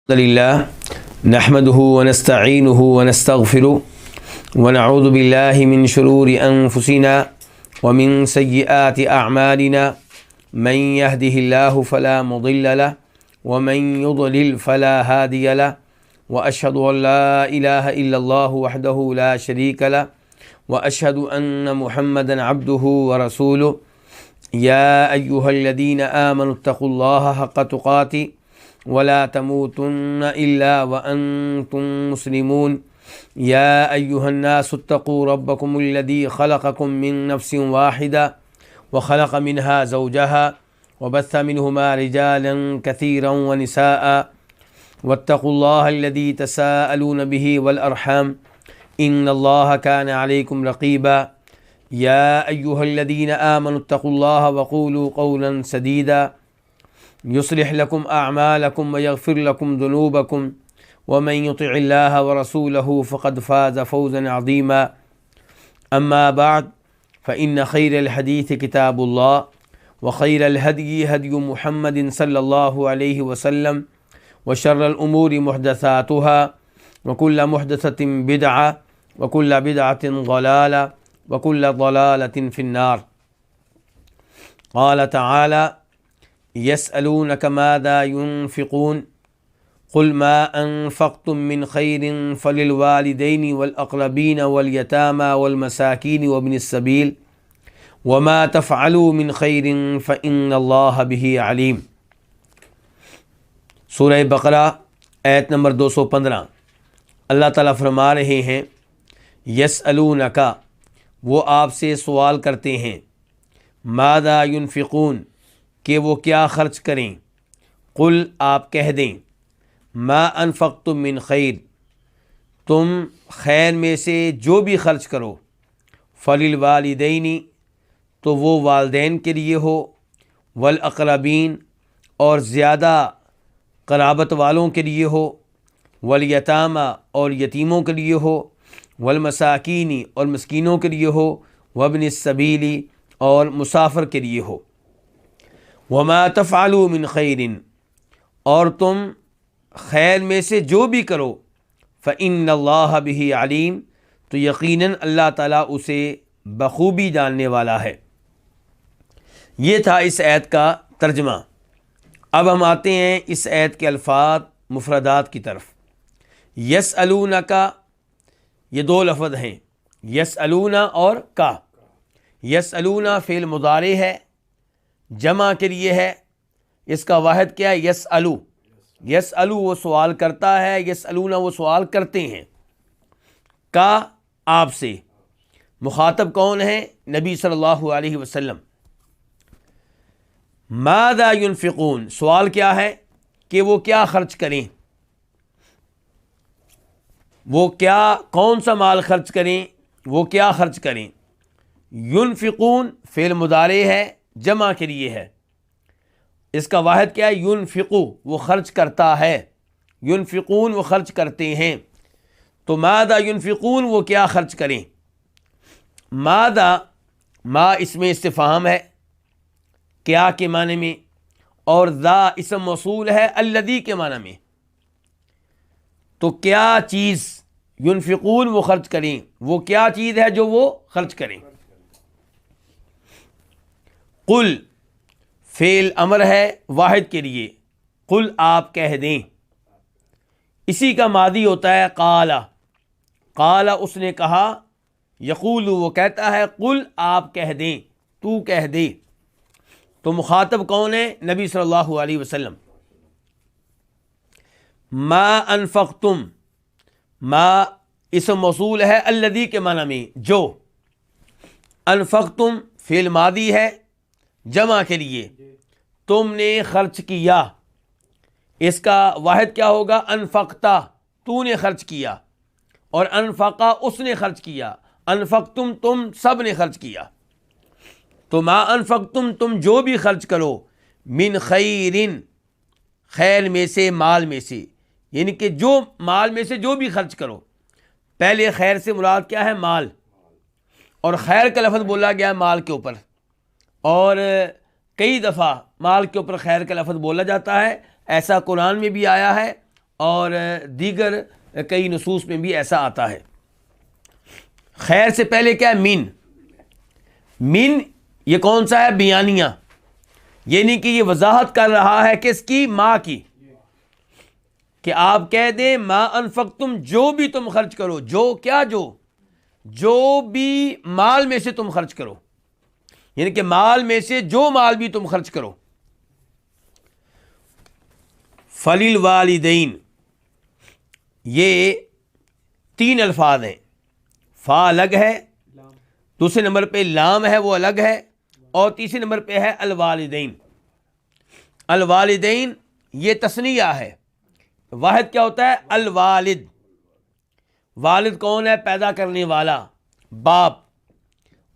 الحمد لله نحمده ونستعينه ونستغفره ونعوذ بالله من شرور أنفسنا ومن سيئات أعمالنا من يهده الله فلا مضل له ومن يضلل فلا هادي له وأشهد أن لا إله إلا الله وحده لا شريك له وأشهد أن محمدا عبده ورسوله يا أيها الذين آمنوا اتقوا الله حق تقاته ولا تموتن إلا وأنتم مسلمون يا أيها الناس اتقوا ربكم الذي خلقكم من نفس واحدة وخلق منها زوجها وبث منهما رجالا كثيرا ونساء واتقوا الله الذي تساءلون به والأرحام إن الله كان عليكم رقيبا يا أيها الذين آمنوا اتقوا الله وقولوا قولا سديدا يصلح لكم أعمالكم ويغفر لكم ذنوبكم ومن يطع الله ورسوله فقد فاز فوزا عظيما أما بعد فإن خير الحديث كتاب الله وخير الهدي هدي محمد صلى الله عليه وسلم وشر الأمور محدثاتها وكل محدثة بدعة وكل بدعة ضلالة وكل ضلالة في النار. قال تعالى يسألونك ماذا ينفقون قل ما أنفقتم من خير فللوالدين والأقربين واليتامى والمساكين وابن السبيل وما تفعلوا من خير فإن الله به عليم. سورہ بقرہ آیت نمبر 215. اللہ تعالیٰ فرما رہے ہیں یسألونک، وہ آپ سے سوال کرتے ہیں، ماذا ينفقون، کہ وہ کیا خرچ کریں. قل، آپ کہہ دیں، ما انفقتم من خیر، تم خیر میں سے جو بھی خرچ کرو، فللوالدین، تو وہ والدین کے لیے ہو، والاقربین، اور زیادہ قرابت والوں کے لیے ہو، والیتامى، اور یتیموں کے لیے ہو، والمساکین، اور مسکینوں کے لیے ہو، وابن السبیل، اور مسافر کے لیے ہو. وما تفعلوا من خیر، اور تم خیر میں سے جو بھی کرو، فإن اللہ بہ علیم، تو یقیناً اللہ تعالیٰ اسے بخوبی جاننے والا ہے. یہ تھا اس آیت کا ترجمہ. اب ہم آتے ہیں اس آیت کے الفاظ مفردات کی طرف. یسألونک، یہ دو لفظ ہیں، یسألون اور کا. یسألون فعل مضارع ہے، جمع کے لیے ہے. اس کا واحد کیا ہے؟ یسألو. یسألو وہ سوال کرتا ہے، یسألون وہ سوال کرتے ہیں. کا آپ سے، مخاطب کون ہے؟ نبی صلی اللہ علیہ وسلم. ماذا ينفقون، سوال کیا ہے کہ وہ کیا خرچ کریں، وہ کیا، کون سا مال خرچ کریں، وہ کیا خرچ کریں. ينفقون فعل مضارع ہے، جمع کے لیے ہے. اس کا واحد کیا ہے؟ ينفقو، وہ خرچ کرتا ہے. ينفقون وہ خرچ کرتے ہیں. تو ماذا ينفقون، وہ کیا خرچ کریں. ماذا، ما اس میں استفہام ہے، کیا کے معنی میں، اور ذا اسم موصول ہے الذی کے معنی میں. تو کیا چیز، ينفقون وہ خرچ کریں، وہ کیا چیز ہے جو وہ خرچ کریں. قل فعل امر ہے واحد کے لیے، قل آپ کہہ دیں. اسی کا ماضی ہوتا ہے قال. قال اس نے کہا، یقول وہ کہتا ہے، قل آپ کہہ دیں، تو کہہ دے. تو مخاطب کون ہے؟ نبی صلی اللہ علیہ وسلم. ما انفقتم، ما اسم موصول ہے الذی کے معنی میں، جو. انفقتم فعل ماضی ہے، جمع کے لیے، تم نے خرچ کیا. اس کا واحد کیا ہوگا؟ انفقتا، تو نے خرچ کیا، اور انفقا اس نے خرچ کیا. انفقتم تم سب نے خرچ کیا. تو ما انفقتم تم جو بھی خرچ کرو، من خیرن خیر میں سے، مال میں سے، یعنی کہ جو مال میں سے جو بھی خرچ کرو. پہلے خیر سے مراد کیا ہے؟ مال. اور خیر کا لفظ بولا گیا ہے مال کے اوپر، اور کئی دفعہ مال کے اوپر خیر کا لفظ بولا جاتا ہے. ایسا قرآن میں بھی آیا ہے اور دیگر کئی نصوص میں بھی ایسا آتا ہے۔ خیر سے پہلے کیا ہے؟ من۔ من یہ کون سا ہے؟ بیانیہ، یعنی کہ یہ وضاحت کر رہا ہے کس کی؟ ما کی، کہ آپ کہہ دیں ما انفقتم، جو بھی تم خرچ کرو، جو بھی مال میں سے تم خرچ کرو، یعنی کہ مال میں سے جو مال بھی تم خرچ کرو۔ فَلِلْوَالِدَيْنِ، یہ 3 الفاظ ہیں، فا الگ ہے، دوسرے نمبر پہ لام ہے وہ الگ ہے، اور تیسرے نمبر پہ ہے الوالدین۔ الوالدین یہ تثنیہ ہے، واحد کیا ہوتا ہے؟ الوالد۔ والد کون ہے؟ پیدا کرنے والا، باپ،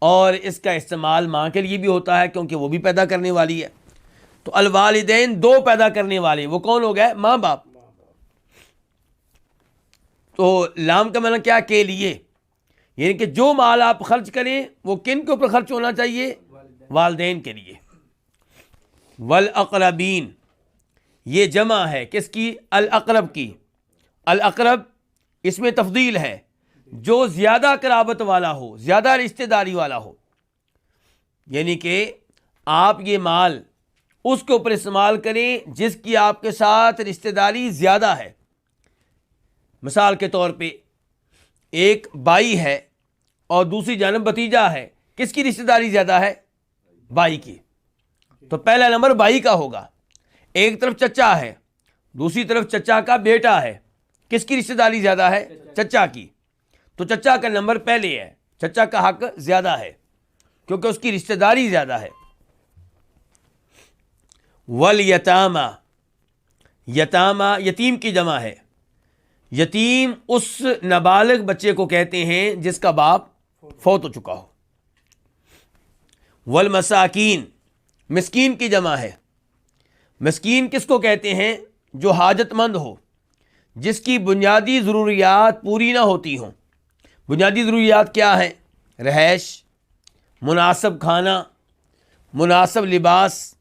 اور اس کا استعمال ماں کے لیے بھی ہوتا ہے کیونکہ وہ بھی پیدا کرنے والی ہے۔ تو الوالدین 2 پیدا کرنے والے، وہ کون ہو گئے؟ ماں باپ۔ تو لام کا معنی کیا؟ کے لیے، یعنی کہ جو مال آپ خرچ کریں وہ کن کے اوپر خرچ ہونا چاہیے؟ والدین کے لیے۔ والاقربین یہ جمع ہے کس کی؟ الاقرب کی۔ الاقرب اس میں تفضیل ہے، جو زیادہ قرابت والا ہو، زیادہ رشتہ داری والا ہو، یعنی کہ آپ یہ مال اس کے اوپر استعمال کریں جس کی آپ کے ساتھ رشتہ داری زیادہ ہے۔ مثال کے طور پہ ایک بھائی ہے اور دوسری جانب بھتیجا ہے، کس کی رشتہ داری زیادہ ہے؟ بھائی کی، تو پہلا نمبر بھائی کا ہوگا۔ ایک طرف چچا ہے، دوسری طرف چچا کا بیٹا ہے، کس کی رشتہ داری زیادہ ہے؟ چچا کی، تو چچا کا نمبر پہلے ہے، چچا کا حق زیادہ ہے کیونکہ اس کی رشتہ داری زیادہ ہے۔ والیتامہ، یتامہ یتیم کی جمع ہے۔ یتیم اس نابالغ بچے کو کہتے ہیں جس کا باپ فوت ہو چکا ہو۔ والمساکین مسکین کی جمع ہے۔ مسکین کس کو کہتے ہیں؟ جو حاجت مند ہو، جس کی بنیادی ضروریات پوری نہ ہوتی ہوں۔ بنیادی ضروریات کیا ہیں؟ رہائش، مناسب کھانا، مناسب لباس۔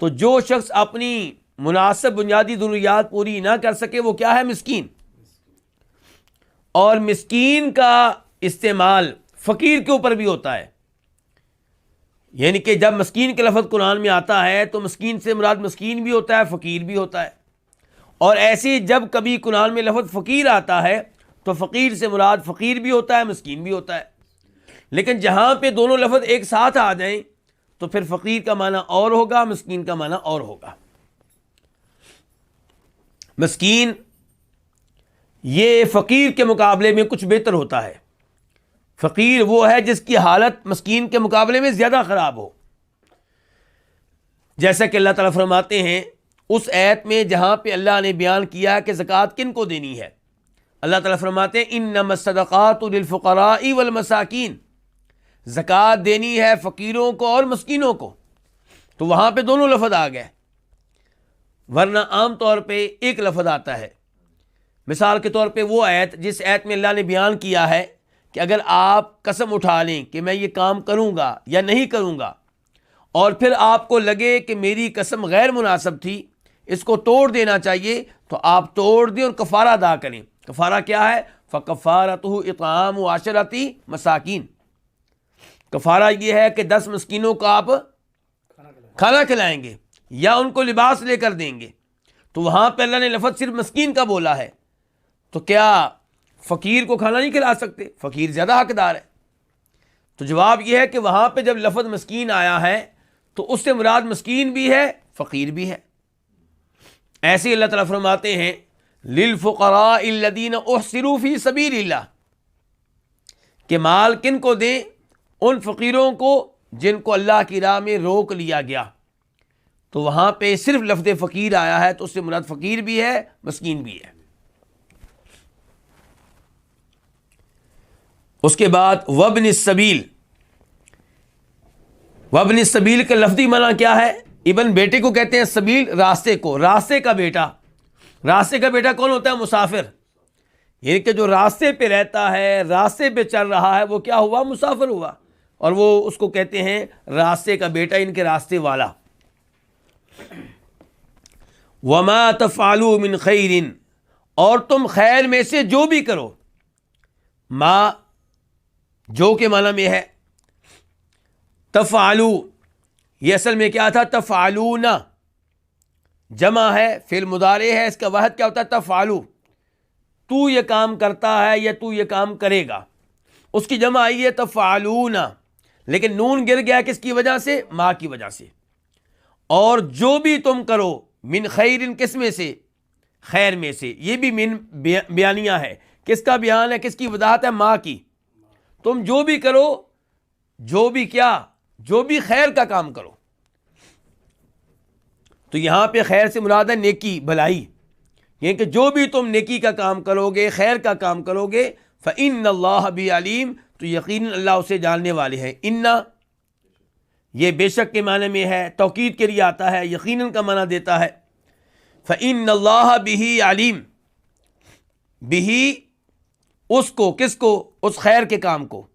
تو جو شخص اپنی مناسب بنیادی ضروریات پوری نہ کر سکے وہ کیا ہے؟ مسکین۔ اور مسکین کا استعمال فقیر کے اوپر بھی ہوتا ہے، یعنی کہ جب مسکین کے لفظ قرآن میں آتا ہے تو مسکین سے مراد مسکین بھی ہوتا ہے، فقیر بھی ہوتا ہے، اور ایسے جب کبھی قرآن میں لفظ فقیر آتا ہے تو فقیر سے مراد فقیر بھی ہوتا ہے، مسکین بھی ہوتا ہے۔ لیکن جہاں پہ دونوں لفظ ایک ساتھ آ جائیں تو پھر فقیر کا معنی اور ہوگا، مسکین کا معنی اور ہوگا۔ مسکین یہ فقیر کے مقابلے میں کچھ بہتر ہوتا ہے۔ فقیر وہ ہے جس کی حالت مسکین کے مقابلے میں زیادہ خراب ہو، جیسا کہ اللہ تعالیٰ فرماتے ہیں اس آیت میں جہاں پہ اللہ نے بیان کیا کہ زکوٰۃ کن کو دینی ہے۔ اللہ تعالیٰ فرماتے ہیں انما الصدقات للفقراء والمساکین، زکوٰۃ دینی ہے فقیروں کو اور مسکینوں کو، تو وہاں پہ دونوں لفظ آ گئے، ورنہ عام طور پہ ایک لفظ آتا ہے۔ مثال کے طور پہ وہ آیت جس آیت میں اللہ نے بیان کیا ہے کہ اگر آپ قسم اٹھا لیں کہ میں یہ کام کروں گا یا نہیں کروں گا، اور پھر آپ کو لگے کہ میری قسم غیر مناسب تھی، اس کو توڑ دینا چاہیے، تو آپ توڑ دیں اور کفارہ ادا کریں۔ کفارہ کیا ہے؟ فَكَفَّارَتُهُ اِطْعَامُ عَشَرَةِ مساکین۔ کفارہ یہ ہے کہ 10 مسکینوں کو آپ کھانا کھلائیں گے یا ان کو لباس لے کر دیں گے۔ تو وہاں پہ اللہ نے لفظ صرف مسکین کا بولا ہے، تو کیا فقیر کو کھانا نہیں کھلا سکتے؟ فقیر زیادہ حقدار ہے۔ تو جواب یہ ہے کہ وہاں پہ جب لفظ مسکین آیا ہے تو اس سے مراد مسکین بھی ہے، فقیر بھی ہے۔ ایسے ہی اللہ تعالیٰ فرماتے ہیں للفقراء الذین احصروا فی سبیل اللہ، کہ مال کن کو دیں؟ ان فقیروں کو جن کو اللہ کی راہ میں روک لیا گیا۔ تو وہاں پہ صرف لفظ فقیر آیا ہے تو اس سے مراد فقیر بھی ہے، مسکین بھی ہے۔ اس کے بعد وابن السبیل، وابن السبیل کا لفظی معنی کیا ہے؟ ابن بیٹے کو کہتے ہیں، سبیل راستے کو، راستے کا بیٹا۔ راستے کا بیٹا کون ہوتا ہے؟ مسافر، یعنی کہ جو راستے پہ رہتا ہے، راستے پہ چل رہا ہے، وہ کیا ہوا؟ مسافر ہوا، اور وہ اس کو کہتے ہیں راستے کا بیٹا، ان کے راستے والا۔ وما تفعلوا من خیر، اور تم خیر میں سے جو بھی کرو، ما جو کے معنی میں ہے، تفعلوا یہ اصل میں کیا تھا؟ تفعلون، جمع ہے، فعل مضارع ہے، اس کا واحد کیا ہوتا ہے؟ تفعلوا، تو یہ کام کرتا ہے یا تو یہ کام کرے گا، اس کی جمع آئی ہے تفعلون، لیکن نون گر گیا کس کی وجہ سے؟ ما کی وجہ سے۔ اور جو بھی تم کرو، من خیر، کس میں سے؟ خیر میں سے۔ یہ بھی من بیانیہ ہے، کس کا بیان ہے؟ کس کی وضاحت ہے؟ ما کی۔ تم جو بھی کرو، جو بھی کیا؟ جو بھی خیر کا کام کرو۔ تو یہاں پہ خیر سے مراد ہے نیکی، بھلائی، یعنی کہ جو بھی تم نیکی کا کام کرو گے، خیر کا کام کرو گے، فَإِنَّ اللَّهَ بِعَلِيمٌ، تو یقیناً اللہ اسے جاننے والے ہیں۔ اِنَّا یہ بے شک کے معنی میں ہے، توکید کے لیے آتا ہے، یقیناً کا معنی دیتا ہے۔ فَإِنَّ اللَّهَ بِهِ عَلِيمٌ، بِهِ اس کو، کس کو؟ اس خیر کے کام کو،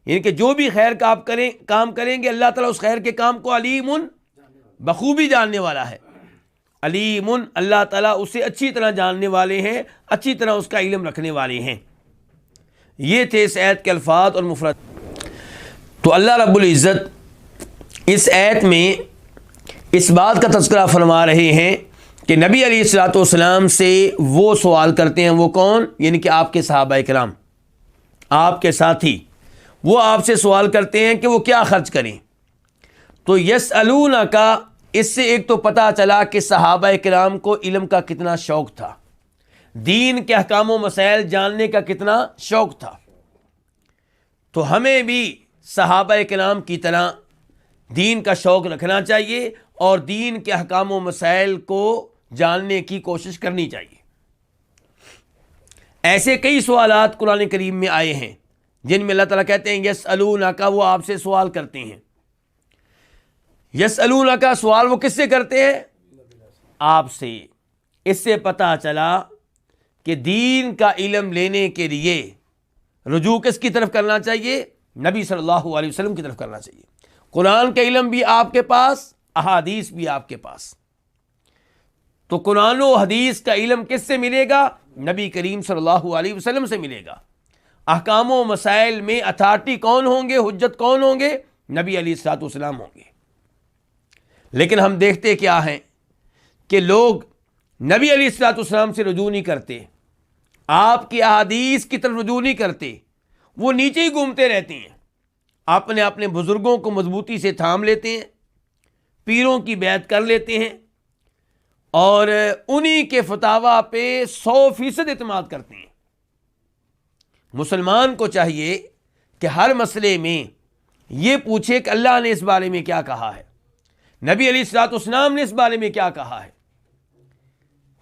یعنی کہ جو بھی خیر کا آپ کام کریں گے، اللہ تعالیٰ اس خیر کے کام کو علیم بخوبی جاننے والا ہے۔ علیم، اللہ تعالیٰ اسے اچھی طرح جاننے والے ہیں، اچھی طرح اس کا علم رکھنے والے ہیں۔ یہ تھے اس آیت کے الفاظ اور مفرد۔ تو اللہ رب العزت اس آیت میں اس بات کا تذکرہ فرما رہے ہیں کہ نبی علیہ الصلوۃ والسلام سے وہ سوال کرتے ہیں، وہ کون؟ یعنی کہ آپ کے صحابہ کرام، آپ کے ساتھی، وہ آپ سے سوال کرتے ہیں کہ وہ کیا خرچ کریں۔ تو یسألونک، اس سے ایک تو پتہ چلا کہ صحابہ کرام کو علم کا کتنا شوق تھا، دین کے احکام و مسائل جاننے کا کتنا شوق تھا۔ تو ہمیں بھی صحابہ کرام کی طرح دین کا شوق رکھنا چاہیے اور دین کے احکام و مسائل کو جاننے کی کوشش کرنی چاہیے۔ ایسے کئی سوالات قرآن کریم میں آئے ہیں جن میں اللہ تعالیٰ کہتے ہیں یسألونک، وہ آپ سے سوال کرتے ہیں۔ یسألونک سوال وہ کس سے کرتے ہیں؟ آپ سے۔ اس سے پتہ چلا کہ دین کا علم لینے کے لیے رجوع کس کی طرف کرنا چاہیے؟ نبی صلی اللہ علیہ وسلم کی طرف کرنا چاہیے۔ قرآن کا علم بھی آپ کے پاس، احادیث بھی آپ کے پاس۔ تو قرآن و حدیث کا علم کس سے ملے گا؟ نبی کریم صلی اللہ علیہ وسلم سے ملے گا۔ احکام و مسائل میں اتھارٹی کون ہوں گے؟ حجت کون ہوں گے؟ نبی علیہ الصلوۃ والسلام ہوں گے۔ لیکن ہم دیکھتے کیا ہیں کہ لوگ نبی علیہ الصلوۃ والسلام سے رجوع نہیں کرتے، آپ کی احادیث کی طرف رجوع نہیں کرتے، وہ نیچے ہی گھومتے رہتے ہیں، اپنے بزرگوں کو مضبوطی سے تھام لیتے ہیں، پیروں کی بیعت کر لیتے ہیں اور انہی کے فتاویٰ پہ 100% اعتماد کرتے ہیں۔ مسلمان کو چاہیے کہ ہر مسئلے میں یہ پوچھے کہ اللہ نے اس بارے میں کیا کہا ہے، نبی علیہ الصلوۃ والسلام نے اس بارے میں کیا کہا ہے۔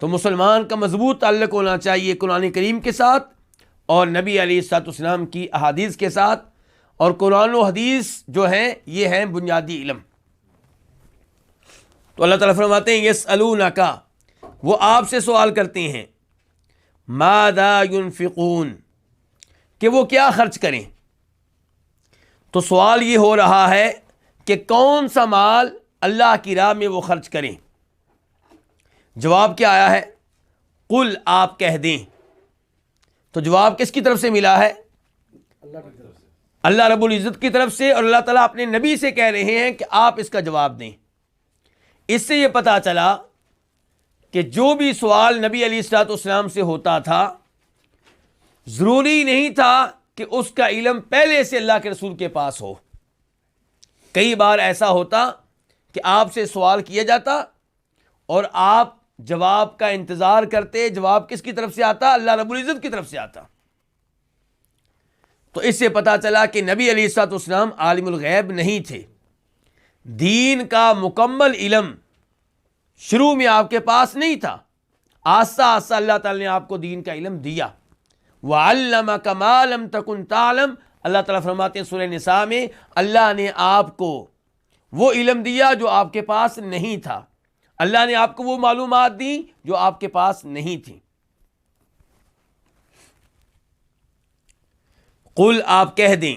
تو مسلمان کا مضبوط تعلق ہونا چاہیے قرآن کریم کے ساتھ اور نبی علیہ الصلوۃ والسلام کی احادیث کے ساتھ، اور قرآن و حدیث جو ہیں یہ ہیں بنیادی علم۔ تو اللہ تعالیٰ فرماتے ہیں یسألونک، وہ آپ سے سوال کرتے ہیں، ماذا ينفقون، کہ وہ کیا خرچ کریں۔ تو سوال یہ ہو رہا ہے کہ کون سا مال اللہ کی راہ میں وہ خرچ کریں۔ جواب کیا آیا ہے؟ قل، آپ کہہ دیں۔ تو جواب کس کی طرف سے ملا ہے؟ اللہ کی طرف سے، اللہ رب العزت کی طرف سے، اور اللہ تعالیٰ اپنے نبی سے کہہ رہے ہیں کہ آپ اس کا جواب دیں۔ اس سے یہ پتہ چلا کہ جو بھی سوال نبی علیہ الصلوۃ والسلام سے ہوتا تھا، ضروری نہیں تھا کہ اس کا علم پہلے سے اللہ کے رسول کے پاس ہو۔ کئی بار ایسا ہوتا کہ آپ سے سوال کیا جاتا اور آپ جواب کا انتظار کرتے، جواب کس کی طرف سے آتا؟ اللہ رب العزت کی طرف سے آتا۔ تو اس سے پتہ چلا کہ نبی علیہ الصلوۃ والسلام عالم الغیب نہیں تھے، دین کا مکمل علم شروع میں آپ کے پاس نہیں تھا، آہستہ آہستہ اللہ تعالیٰ نے آپ کو دین کا علم دیا۔ وَعَلَّمَكَ مَا لَمْ تَكُنْ تَعْلَمْ، اللہ تعالیٰ فرماتے ہیں سورہ نساء میں، اللہ نے آپ کو وہ علم دیا جو آپ کے پاس نہیں تھا، اللہ نے آپ کو وہ معلومات دی جو آپ کے پاس نہیں تھی۔ قل، آپ کہہ دیں۔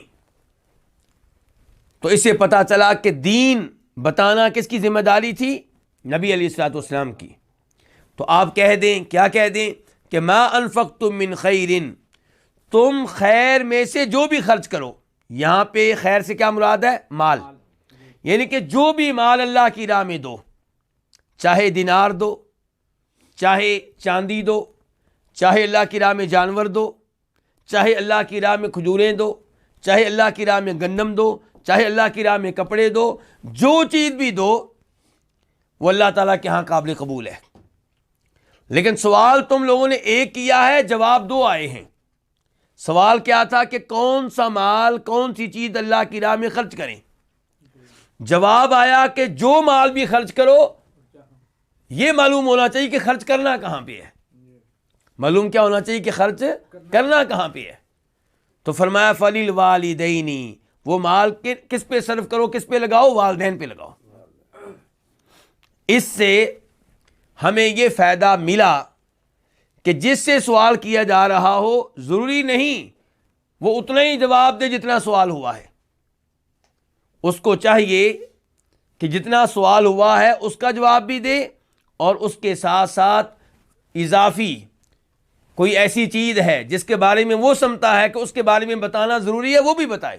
تو اس سے پتہ چلا کہ دین بتانا کس کی ذمہ داری تھی؟ نبی علیہ الصلوۃ والسلام کی۔ تو آپ کہہ دیں، کیا کہہ دیں کہ ما انفقتم من خیر، تم خیر میں سے جو بھی خرچ کرو. یہاں پہ خیر سے کیا مراد ہے؟ مال. یعنی کہ جو بھی مال اللہ کی راہ میں دو، چاہے دینار دو، چاہے چاندی دو، چاہے اللہ کی راہ میں جانور دو، چاہے اللہ کی راہ میں کھجوریں دو، چاہے اللہ کی راہ میں گندم دو، چاہے اللہ کی راہ میں کپڑے دو، جو چیز بھی دو وہ اللہ تعالیٰ کے ہاں قابل قبول ہے. لیکن سوال تم لوگوں نے ایک کیا ہے، جواب دو آئے ہیں. سوال کیا تھا کہ کون سا مال، کون سی چیز اللہ کی راہ میں خرچ کریں. جواب آیا کہ جو مال بھی خرچ کرو یہ معلوم ہونا چاہیے کہ خرچ کرنا کہاں پہ ہے. معلوم کیا ہونا چاہیے کہ خرچ کرنا کہاں پہ ہے. تو فرمایا فَلِلْوَالِدَيْنِ، وہ مال کس پہ صرف کرو، کس پہ لگاؤ؟ والدین پہ لگاؤ. اس سے ہمیں یہ فائدہ ملا کہ جس سے سوال کیا جا رہا ہو ضروری نہیں وہ اتنا ہی جواب دے جتنا سوال ہوا ہے. اس کو چاہیے کہ جتنا سوال ہوا ہے اس کا جواب بھی دے، اور اس کے ساتھ ساتھ اضافی کوئی ایسی چیز ہے جس کے بارے میں وہ سمجھتا ہے کہ اس کے بارے میں بتانا ضروری ہے وہ بھی بتائے.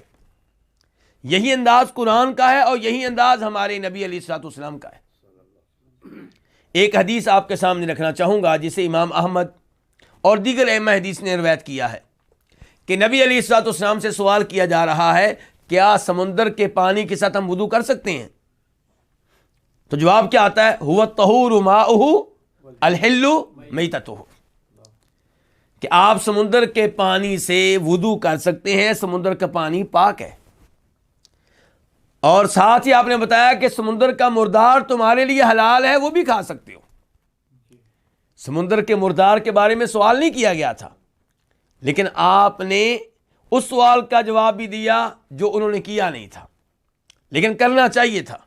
یہی انداز قرآن کا ہے اور یہی انداز ہمارے نبی علیہ الصلوۃ والسلام کا ہے. ایک حدیث آپ کے سامنے رکھنا چاہوں گا جسے امام احمد اور دیگر ائمہ حدیث نے روایت کیا ہے کہ نبی علیہ الصلوۃ والسلام سے سوال کیا جا رہا ہے کیا سمندر کے پانی کے ساتھ ہم وضو کر سکتے ہیں؟ تو جواب کیا آتا ہے؟ هو الطہور ماؤہ الحل میتتہ، کہ آپ سمندر کے پانی سے وضو کر سکتے ہیں، سمندر کا پانی پاک ہے. اور ساتھ ہی آپ نے بتایا کہ سمندر کا مردار تمہارے لیے حلال ہے، وہ بھی کھا سکتے ہو. سمندر کے مردار کے بارے میں سوال نہیں کیا گیا تھا، لیکن آپ نے اس سوال کا جواب بھی دیا جو انہوں نے کیا نہیں تھا لیکن کرنا چاہیے تھا.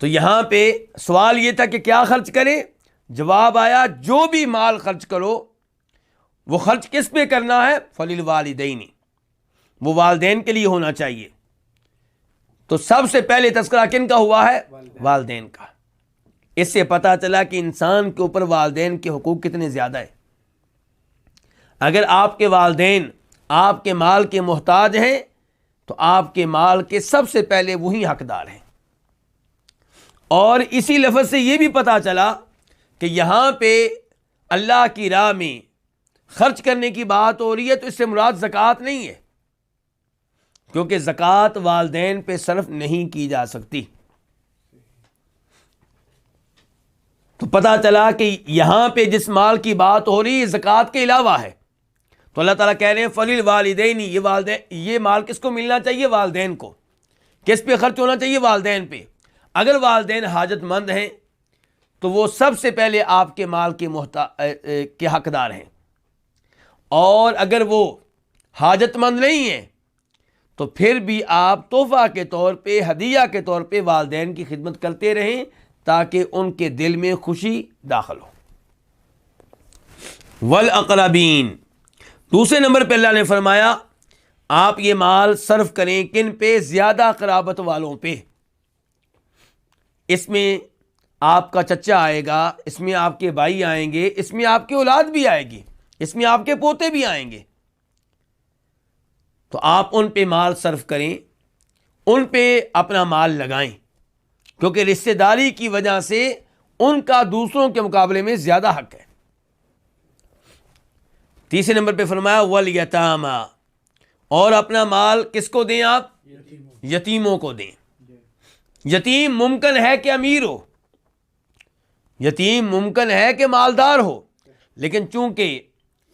تو یہاں پہ سوال یہ تھا کہ کیا خرچ کرے، جواب آیا جو بھی مال خرچ کرو وہ خرچ کس پہ کرنا ہے؟ فَلِلْوَالِدَيْنِ، وہ والدین کے لیے ہونا چاہیے. تو سب سے پہلے تذکرہ کن کا ہوا ہے؟ والدین کا. اس سے پتہ چلا کہ انسان کے اوپر والدین کے حقوق کتنے زیادہ ہیں. اگر آپ کے والدین آپ کے مال کے محتاج ہیں تو آپ کے مال کے سب سے پہلے وہی حقدار ہیں. اور اسی لفظ سے یہ بھی پتہ چلا کہ یہاں پہ اللہ کی راہ میں خرچ کرنے کی بات ہو رہی ہے تو اس سے مراد زکوٰۃ نہیں ہے، کیونکہ زکوٰۃ والدین پہ صرف نہیں کی جا سکتی. تو پتہ چلا کہ یہاں پہ جس مال کی بات ہو رہی ہے زکوٰۃ کے علاوہ ہے. تو اللہ تعالیٰ کہہ رہے ہیں فَلِلْوَالِدَيْنِ، یہ والدین، یہ مال کس کو ملنا چاہیے؟ والدین کو. کس پہ خرچ ہونا چاہیے؟ والدین پہ. اگر والدین حاجت مند ہیں تو وہ سب سے پہلے آپ کے مال کے حقدار ہیں، اور اگر وہ حاجت مند نہیں ہیں تو پھر بھی آپ تحفہ کے طور پہ، ہدیہ کے طور پہ والدین کی خدمت کرتے رہیں تاکہ ان کے دل میں خوشی داخل ہو. والاقربین، دوسرے نمبر پہ اللہ نے فرمایا آپ یہ مال صرف کریں کن پہ؟ زیادہ قرابت والوں پہ. اس میں آپ کا چچا آئے گا، اس میں آپ کے بھائی آئیں گے، اس میں آپ کی اولاد بھی آئے گی، اس میں آپ کے پوتے بھی آئیں گے. تو آپ ان پہ مال صرف کریں، ان پہ اپنا مال لگائیں، کیونکہ رشتہ داری کی وجہ سے ان کا دوسروں کے مقابلے میں زیادہ حق ہے. تیسرے نمبر پہ فرمایا والیتامی، اور اپنا مال کس کو دیں آپ؟ یتیموں کو دیں. یتیم ممکن ہے کہ امیر ہو، یتیم ممکن ہے کہ مالدار ہو، لیکن چونکہ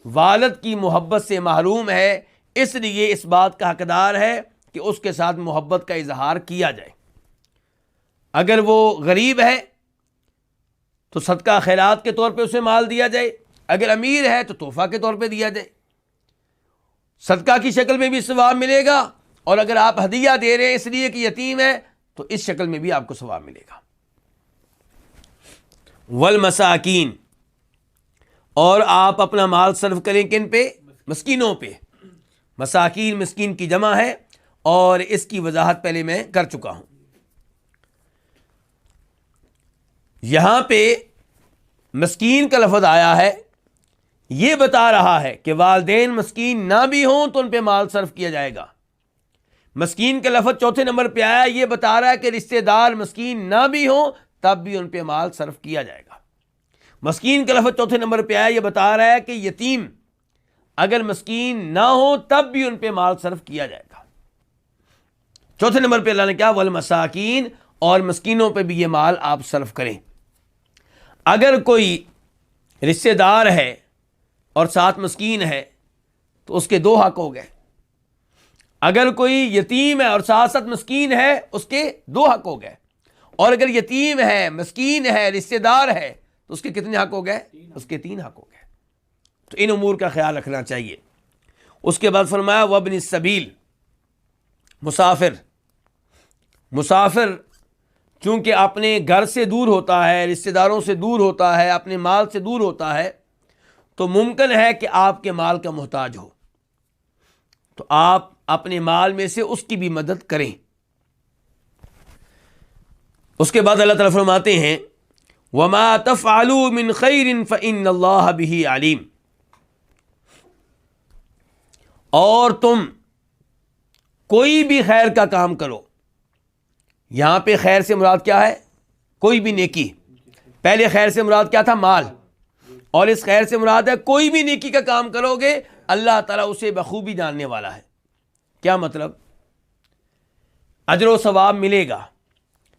والد کی محبت سے محروم ہے اس لیے اس بات کا حقدار ہے کہ اس کے ساتھ محبت کا اظہار کیا جائے. اگر وہ غریب ہے تو صدقہ خیرات کے طور پہ اسے مال دیا جائے، اگر امیر ہے تو تحفہ کے طور پہ دیا جائے. صدقہ کی شکل میں بھی ثواب ملے گا، اور اگر آپ ہدیہ دے رہے ہیں اس لیے کہ یتیم ہے تو اس شکل میں بھی آپ کو ثواب ملے گا. والمساکین، اور آپ اپنا مال صرف کریں کن پہ؟ مسکینوں پہ. مساکین مسکین کی جمع ہے اور اس کی وضاحت پہلے میں کر چکا ہوں. یہاں پہ مسکین کا لفظ آیا ہے، یہ بتا رہا ہے کہ والدین مسکین نہ بھی ہوں تو ان پہ مال صرف کیا جائے گا۔ مسکین کا لفظ چوتھے نمبر پہ آیا، یہ بتا رہا ہے کہ رشتہ دار مسکین نہ بھی ہوں تب بھی ان پہ مال صرف کیا جائے گا۔ مسکین کا لفظ چوتھے نمبر پہ آیا، یہ بتا رہا ہے کہ یتیم اگر مسکین نہ ہو تب بھی ان پہ مال صرف کیا جائے گا۔ چوتھے نمبر پہ اللہ نے کیا، والمساکین، اور مسکینوں پہ بھی یہ مال آپ صرف کریں۔ اگر کوئی رشتہ دار ہے اور ساتھ مسکین ہے تو اس کے دو حق ہو گئے۔ اگر کوئی یتیم ہے اور ساتھ ساتھ مسکین ہے اس کے دو حق ہو گئے، اور اگر یتیم ہے، مسکین ہے، رشتہ دار ہے تو اس کے کتنے حق ہو گئے؟ اس کے 3 حق ہو گئے۔ تو ان امور کا خیال رکھنا چاہیے۔ اس کے بعد فرمایا وابن السبیل، مسافر چونکہ اپنے گھر سے دور ہوتا ہے، رشتہ داروں سے دور ہوتا ہے، اپنے مال سے دور ہوتا ہے، تو ممکن ہے کہ آپ کے مال کا محتاج ہو، تو آپ اپنے مال میں سے اس کی بھی مدد کریں۔ اس کے بعد اللہ تعالیٰ فرماتے ہیں وَمَا تَفْعَلُوا مِنْ خَيْرٍ فَإِنَّ اللَّهَ بِهِ عَلِيمٌ، اور تم کوئی بھی خیر کا کام کرو۔ یہاں پہ خیر سے مراد کیا ہے؟ کوئی بھی نیکی۔ پہلے خیر سے مراد کیا تھا؟ مال، اور اس خیر سے مراد ہے کوئی بھی نیکی کا کام کرو گے اللہ تعالیٰ اسے بخوبی جاننے والا ہے۔ کیا مطلب؟ اجر و ثواب ملے گا،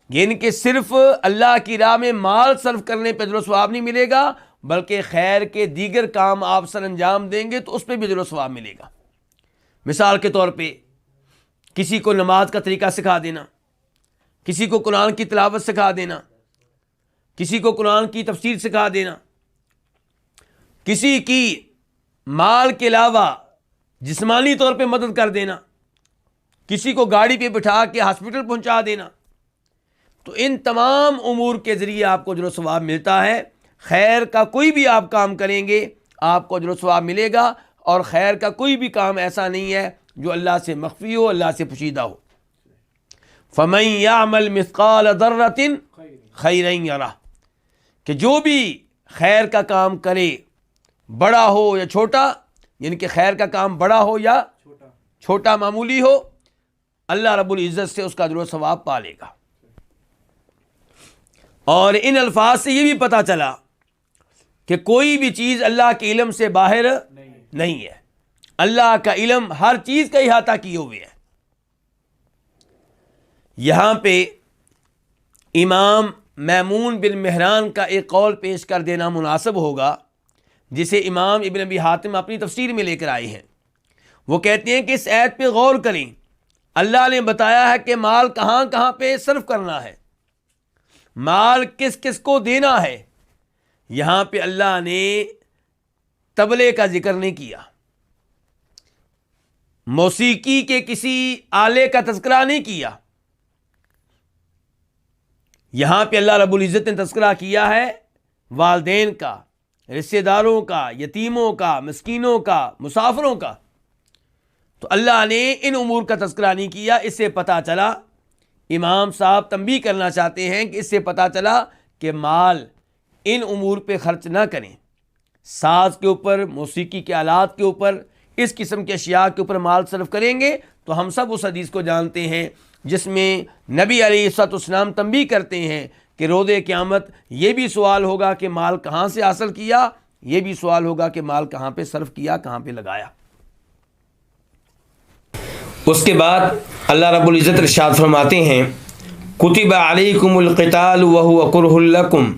یعنی کہ صرف اللہ کی راہ میں مال صرف کرنے پہ اجر و ثواب نہیں ملے گا، بلکہ خیر کے دیگر کام آپ سر انجام دیں گے تو اس پہ بھی اجر و ثواب ملے گا۔ مثال کے طور پہ کسی کو نماز کا طریقہ سکھا دینا، کسی کو قرآن کی تلاوت سکھا دینا، کسی کو قرآن کی تفسیر سکھا دینا، کسی کی مال کے علاوہ جسمانی طور پہ مدد کر دینا، کسی کو گاڑی پہ بٹھا کے ہاسپٹل پہنچا دینا، تو ان تمام امور کے ذریعے آپ کو اجر و ثواب ملتا ہے۔ خیر کا کوئی بھی آپ کام کریں گے آپ کو اجر و ثواب ملے گا، اور خیر کا کوئی بھی کام ایسا نہیں ہے جو اللہ سے مخفی ہو، اللہ سے پوشیدہ ہو۔ فَمَن يَعْمَلْ مِثْقَالَ ذَرَّةٍ خَيْرًا يَرَهُ، کہ جو بھی خیر کا کام کرے، بڑا ہو یا چھوٹا، یعنی کہ خیر کا کام بڑا ہو یا چھوٹا معمولی ہو، اللہ رب العزت سے اس کا اجر و ثواب پا لے گا۔ اور ان الفاظ سے یہ بھی پتہ چلا کہ کوئی بھی چیز اللہ کے علم سے باہر نہیں ہے، اللہ کا علم ہر چیز کا احاطہ کیے ہوئے ہے۔ یہاں پہ امام میمون بن مہران کا ایک قول پیش کر دینا مناسب ہوگا، جسے امام ابن ابی حاتم اپنی تفسیر میں لے کر آئے ہیں۔ وہ کہتے ہیں کہ اس آیت پہ غور کریں، اللہ نے بتایا ہے کہ مال کہاں کہاں پہ صرف کرنا ہے، مال کس کس کو دینا ہے۔ یہاں پہ اللہ نے طبلے کا ذکر نہیں کیا، موسیقی کے کسی آلے کا تذکرہ نہیں کیا، یہاں پہ اللہ رب العزت نے تذکرہ کیا ہے والدین کا، رشتہ داروں کا، یتیموں کا، مسکینوں کا، مسافروں کا۔ تو اللہ نے ان امور کا تذکرہ نہیں کیا۔ اس سے پتہ چلا، امام صاحب تنبیہ کرنا چاہتے ہیں کہ اس سے پتہ چلا کہ مال ان امور پہ خرچ نہ کریں، ساز کے اوپر، موسیقی کے آلات کے اوپر، اس قسم کے اشیاء کے اوپر مال صرف کریں گے تو ہم سب اس حدیث کو جانتے ہیں جس میں نبی علیہ الصلوۃ والسلام تنبیہ کرتے ہیں کہ روز قیامت یہ بھی سوال ہوگا کہ مال کہاں سے حاصل کیا، یہ بھی سوال ہوگا کہ مال کہاں پہ صرف کیا، کہاں پہ لگایا۔ اس کے بعد اللہ رب العزت ارشاد فرماتے ہیں کتب علیکم القتال وهو کرہ لکم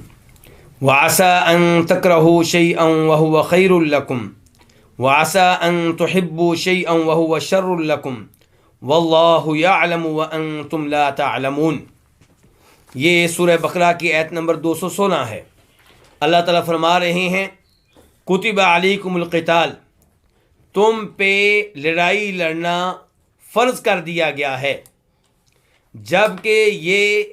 وعسى ان تکرہوا شیئا وهو خیر لکم وعسى ان تحبوا شیئا وهو شر لکم واللہ یعلم وانتم لا تعلمون۔ یہ سورہ بقرہ کی آیت نمبر 216 ہے۔ اللہ تعالیٰ فرما رہے ہیں کتب علیکم القتال، تم پہ لڑائی لڑنا فرض کر دیا گیا ہے، جبکہ یہ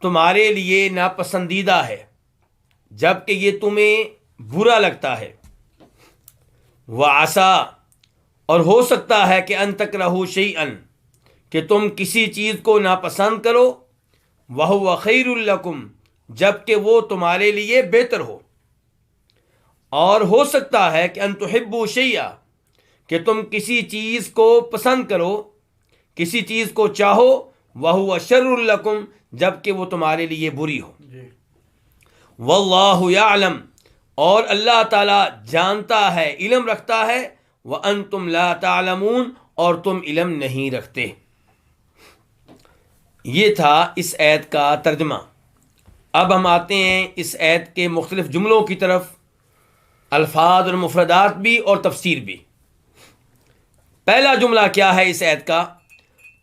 تمہارے لیے ناپسندیدہ ہے، جبکہ یہ تمہیں برا لگتا ہے۔ وعسیٰ، اور ہو سکتا ہے کہ ان تکرہوا شیئا، کہ تم کسی چیز کو ناپسند کرو، وَهُوَ خَيْرٌ لَكُمْ جبکہ وہ تمہارے لیے بہتر ہو. اور ہو سکتا ہے کہ ان تحبوا شیئا کہ تم کسی چیز کو پسند کرو، کسی چیز کو چاہو، وَهُوَ شَرٌّ لَكُمْ جبکہ وہ تمہارے لیے بری ہو. وَاللَّهُ يَعْلَمُ اور اللہ تعالیٰ جانتا ہے، علم رکھتا ہے، وَأَنْتُمْ لَا تَعْلَمُونَ اور تم علم نہیں رکھتے. یہ تھا اس آیت کا ترجمہ. اب ہم آتے ہیں اس آیت کے مختلف جملوں کی طرف، الفاظ اور مفردات بھی اور تفسیر بھی. پہلا جملہ کیا ہے اس آیت کا؟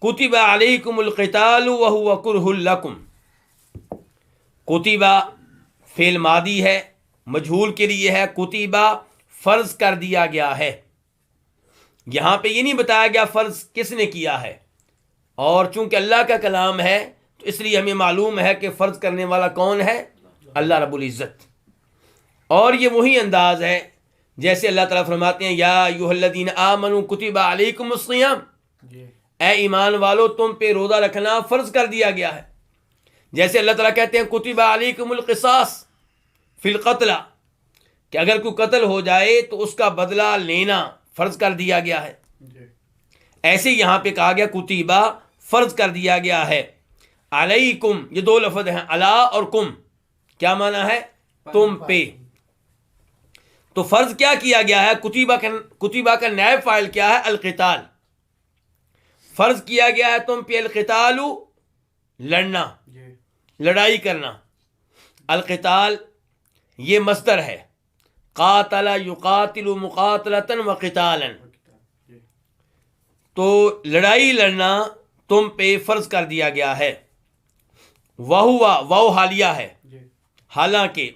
کتب علیکم القتال وہو کرہ لکم. کتبہ فعل ماضی ہے، مجہول کے لیے ہے. کتبہ فرض کر دیا گیا ہے. یہاں پہ یہ نہیں بتایا گیا فرض کس نے کیا ہے، اور چونکہ اللہ کا کلام ہے تو اس لیے ہمیں معلوم ہے کہ فرض کرنے والا کون ہے؟ اللہ رب العزت. اور یہ وہی انداز ہے جیسے اللہ تعالیٰ فرماتے ہیں یا ایھا الذین آمنوا کتب علیکم الصیام، اے ایمان والو تم پہ روزہ رکھنا فرض کر دیا گیا ہے. جیسے اللہ تعالیٰ کہتے ہیں کتب علیکم القصاص فی القتل، کہ اگر کوئی قتل ہو جائے تو اس کا بدلہ لینا فرض کر دیا گیا ہے. ایسے یہاں پہ کہا گیا کتبہ فرض کر دیا گیا ہے. علیکم یہ دو لفظ ہیں، علی اور کم، کیا معنی ہے؟ تم پہ. تو فرض کیا کیا گیا ہے؟ کتبہ کا نائب فاعل کیا ہے؟ القتال. فرض کیا گیا ہے تم پہ القتال، لڑنا، لڑائی کرنا. القتال یہ مصدر ہے، قاتل یقاتل مقاتلۃ وقتالا، تو لڑائی لڑنا تم پہ فرض کر دیا گیا ہے. وہ حالیہ ہے، حالانکہ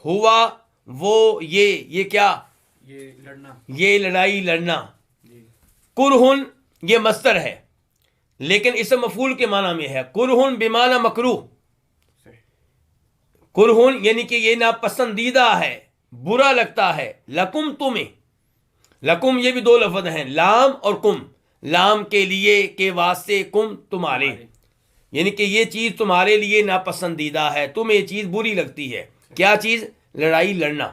ہوا وہ یہ کیا؟ یہ لڑائی لڑنا. کرہن یہ مصدر ہے لیکن اسم مفعول کے معنی میں ہے. کرہن بمعنی مکروہ. کرہن یعنی کہ یہ ناپسندیدہ ہے، برا لگتا ہے. لکم تمہیں، لکم یہ بھی دو لفظ ہیں، لام اور کم. لام کے لیے کے واسطے، کم تمہارے، یعنی کہ یہ چیز تمہارے لیے ناپسندیدہ ہے، تمہیں یہ چیز بری لگتی ہے. کیا چیز؟ لڑائی لڑنا.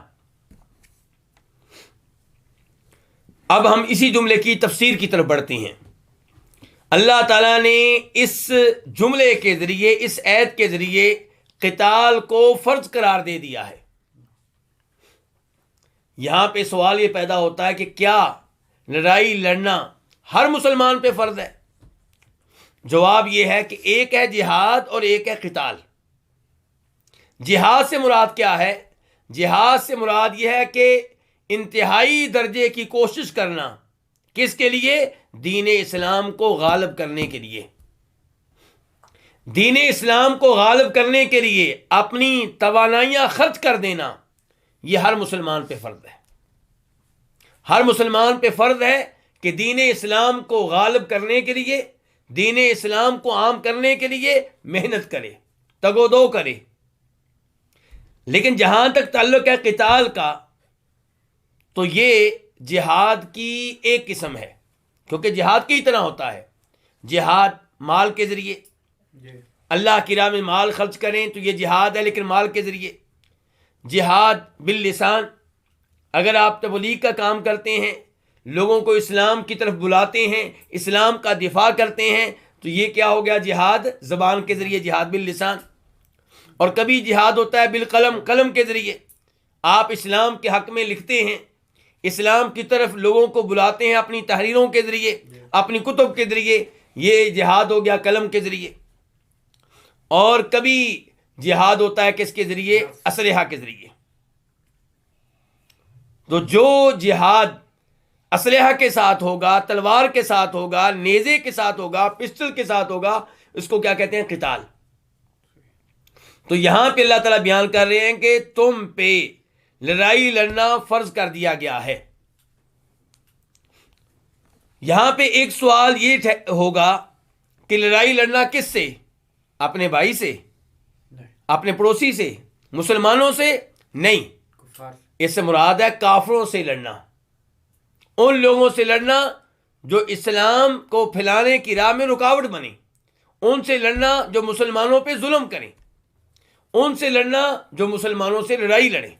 اب ہم اسی جملے کی تفسیر کی طرف بڑھتے ہیں. اللہ تعالیٰ نے اس جملے کے ذریعے، اس آیت کے ذریعے قتال کو فرض قرار دے دیا ہے. یہاں پہ سوال یہ پیدا ہوتا ہے کہ کیا لڑائی لڑنا ہر مسلمان پہ فرض ہے؟ جواب یہ ہے کہ ایک ہے جہاد اور ایک ہے قتال. جہاد سے مراد کیا ہے؟ جہاد سے مراد یہ ہے کہ انتہائی درجے کی کوشش کرنا. کس کے لیے؟ دین اسلام کو غالب کرنے کے لیے. دین اسلام کو غالب کرنے کے لیے اپنی توانائیاں خرچ کر دینا، یہ ہر مسلمان پہ فرض ہے. ہر مسلمان پہ فرض ہے کہ دین اسلام کو غالب کرنے کے لیے، دین اسلام کو عام کرنے کے لیے محنت کرے، تگ و دو کرے. لیکن جہاں تک تعلق ہے قتال کا، تو یہ جہاد کی ایک قسم ہے، کیونکہ جہاد کئی طرح ہوتا ہے. جہاد مال کے ذریعے، اللہ کی راہ میں مال خرچ کریں تو یہ جہاد ہے، لیکن مال کے ذریعے. جہاد باللسان، اگر آپ تبلیغ کا کام کرتے ہیں، لوگوں کو اسلام کی طرف بلاتے ہیں، اسلام کا دفاع کرتے ہیں، تو یہ کیا ہو گیا؟ جہاد زبان کے ذریعے، جہاد باللسان. اور کبھی جہاد ہوتا ہے بالقلم، قلم کے ذریعے. آپ اسلام کے حق میں لکھتے ہیں، اسلام کی طرف لوگوں کو بلاتے ہیں اپنی تحریروں کے ذریعے، اپنی کتب کے ذریعے. یہ جہاد ہو گیا قلم کے ذریعے. اور کبھی جہاد ہوتا ہے کس کے ذریعے؟ اسلحہ کے ذریعے. تو جو جہاد اسلحہ کے ساتھ ہوگا، تلوار کے ساتھ ہوگا، نیزے کے ساتھ ہوگا، پسٹل کے ساتھ ہوگا، اس کو کیا کہتے ہیں؟ قتال. تو یہاں پہ اللہ تعالیٰ بیان کر رہے ہیں کہ تم پہ لڑائی لڑنا فرض کر دیا گیا ہے. یہاں پہ ایک سوال یہ ہوگا کہ لڑائی لڑنا کس سے؟ اپنے بھائی سے؟ اپنے پڑوسی سے؟ مسلمانوں سے؟ نہیں، اس سے مراد ہے کافروں سے لڑنا. ان لوگوں سے لڑنا جو اسلام کو پھیلانے کی راہ میں رکاوٹ بنے، ان سے لڑنا جو مسلمانوں پہ ظلم کریں، ان سے لڑنا جو مسلمانوں سے لڑائی لڑیں۔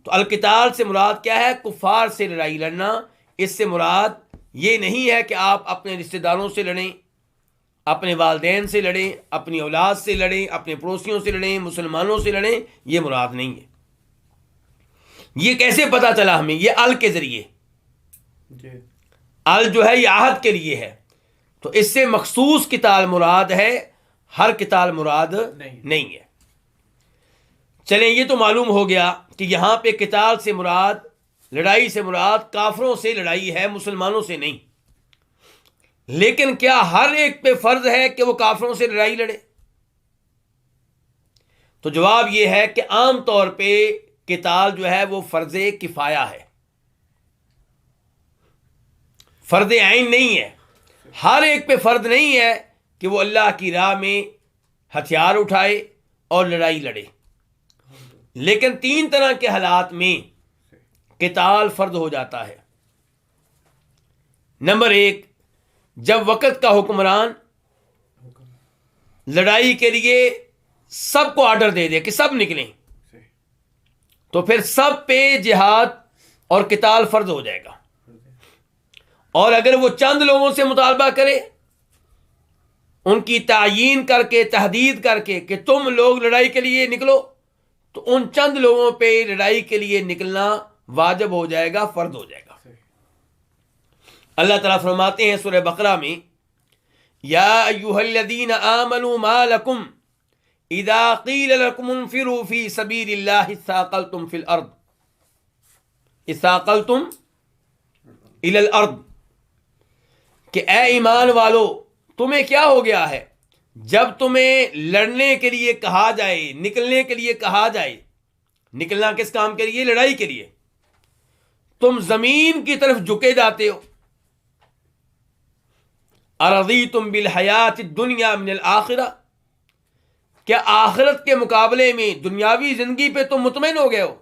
تو القتال سے مراد کیا ہے؟ کفار سے لڑائی لڑنا۔ اس سے مراد یہ نہیں ہے کہ آپ اپنے رشتہ داروں سے لڑیں، اپنے والدین سے لڑیں، اپنی اولاد سے لڑیں، اپنے پڑوسیوں سے لڑیں، مسلمانوں سے لڑیں، یہ مراد نہیں ہے۔ یہ کیسے پتا چلا ہمیں؟ یہ ال کے ذریعے، ال جو ہے یہ عہد کے لیے ہے، تو اس سے مخصوص قتال مراد ہے، ہر قتال مراد نہیں ہے۔ چلیں یہ تو معلوم ہو گیا کہ یہاں پہ قتال سے مراد، لڑائی سے مراد کافروں سے لڑائی ہے، مسلمانوں سے نہیں۔ لیکن کیا ہر ایک پہ فرض ہے کہ وہ کافروں سے لڑائی لڑے؟ تو جواب یہ ہے کہ عام طور پہ قتال جو ہے وہ فرض کفایہ ہے، فرض عین نہیں ہے۔ ہر ایک پہ فرض نہیں ہے کہ وہ اللہ کی راہ میں ہتھیار اٹھائے اور لڑائی لڑے، لیکن 3 طرح کے حالات میں قتال فرض ہو جاتا ہے۔ نمبر 1، جب وقت کا حکمران لڑائی کے لیے سب کو آرڈر دے دے کہ سب نکلیں، تو پھر سب پہ جہاد اور قتال فرض ہو جائے گا۔ اور اگر وہ چند لوگوں سے مطالبہ کرے، ان کی تعیین کر کے، تحدید کر کے کہ تم لوگ لڑائی کے لیے نکلو، تو ان چند لوگوں پہ لڑائی کے لیے نکلنا واجب ہو جائے گا، فرض ہو جائے گا۔ اللہ تعالیٰ فرماتے ہیں سورہ بقرہ میں، یا ایھا الذین آمنوا ما لکم اذا قیل لکم انفروا فی سبیل اللہ اثاقلتم فی الارض، اثاقلتم الی الارض، کہ اے ایمان والو تمہیں کیا ہو گیا ہے جب تمہیں لڑنے کے لیے کہا جائے، نکلنے کے لیے کہا جائے، نکلنا کس کام کے لیے؟ لڑائی کے لیے، تم زمین کی طرف جھکے جاتے ہو۔ ارضیتم بالحیات الدنیا من الآخرہ، کیا آخرت کے مقابلے میں دنیاوی زندگی پہ تم مطمئن ہو گئے ہو؟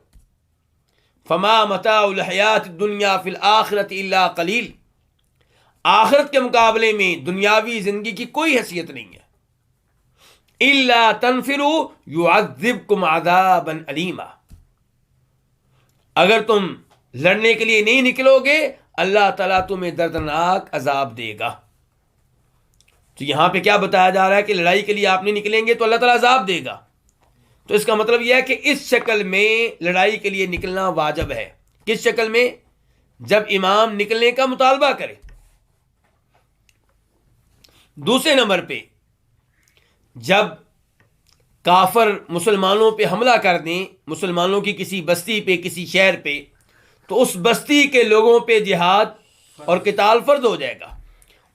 فما متاع الحیات الدنیا فی الآخرۃ الا قلیل، آخرت کے مقابلے میں دنیاوی زندگی کی کوئی حیثیت نہیں ہے۔ الا تنفروا يعذبكم عذابا علیما، اگر تم لڑنے کے لیے نہیں نکلو گے اللہ تعالیٰ تمہیں دردناک عذاب دے گا۔ تو یہاں پہ کیا بتایا جا رہا ہے کہ لڑائی کے لیے آپ نہیں نکلیں گے تو اللہ تعالیٰ عذاب دے گا۔ تو اس کا مطلب یہ ہے کہ اس شکل میں لڑائی کے لیے نکلنا واجب ہے۔ کس شکل میں؟ جب امام نکلنے کا مطالبہ کرے۔ دوسرے نمبر پہ، جب کافر مسلمانوں پہ حملہ کر دیں، مسلمانوں کی کسی بستی پہ، کسی شہر پہ، تو اس بستی کے لوگوں پہ جہاد اور قتال فرض ہو جائے گا،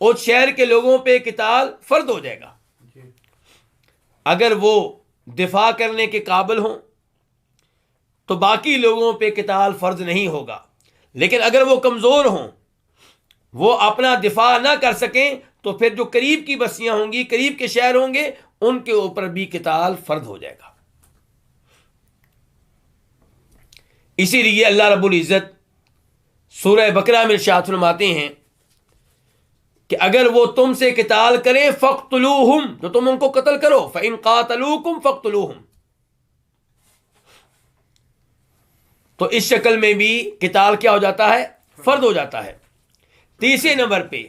اس شہر کے لوگوں پہ قتال فرض ہو جائے گا۔ اگر وہ دفاع کرنے کے قابل ہوں تو باقی لوگوں پہ قتال فرض نہیں ہوگا، لیکن اگر وہ کمزور ہوں، وہ اپنا دفاع نہ کر سکیں، تو پھر جو قریب کی بستیاں ہوں گی، قریب کے شہر ہوں گے، ان کے اوپر بھی قتال فرض ہو جائے گا۔ اسی لیے اللہ رب العزت سورہ بقرہ میں ارشاد فرماتے ہیں کہ اگر وہ تم سے قتال کریں فَاقْتُلُوهُمْ، تو تم ان کو قتل کرو، فَإِنْ قَاتَلُوكُمْ فَاقْتُلُوهُمْ۔ تو اس شکل میں بھی قتال کیا ہو جاتا ہے؟ فرض ہو جاتا ہے۔ تیسرے نمبر پہ،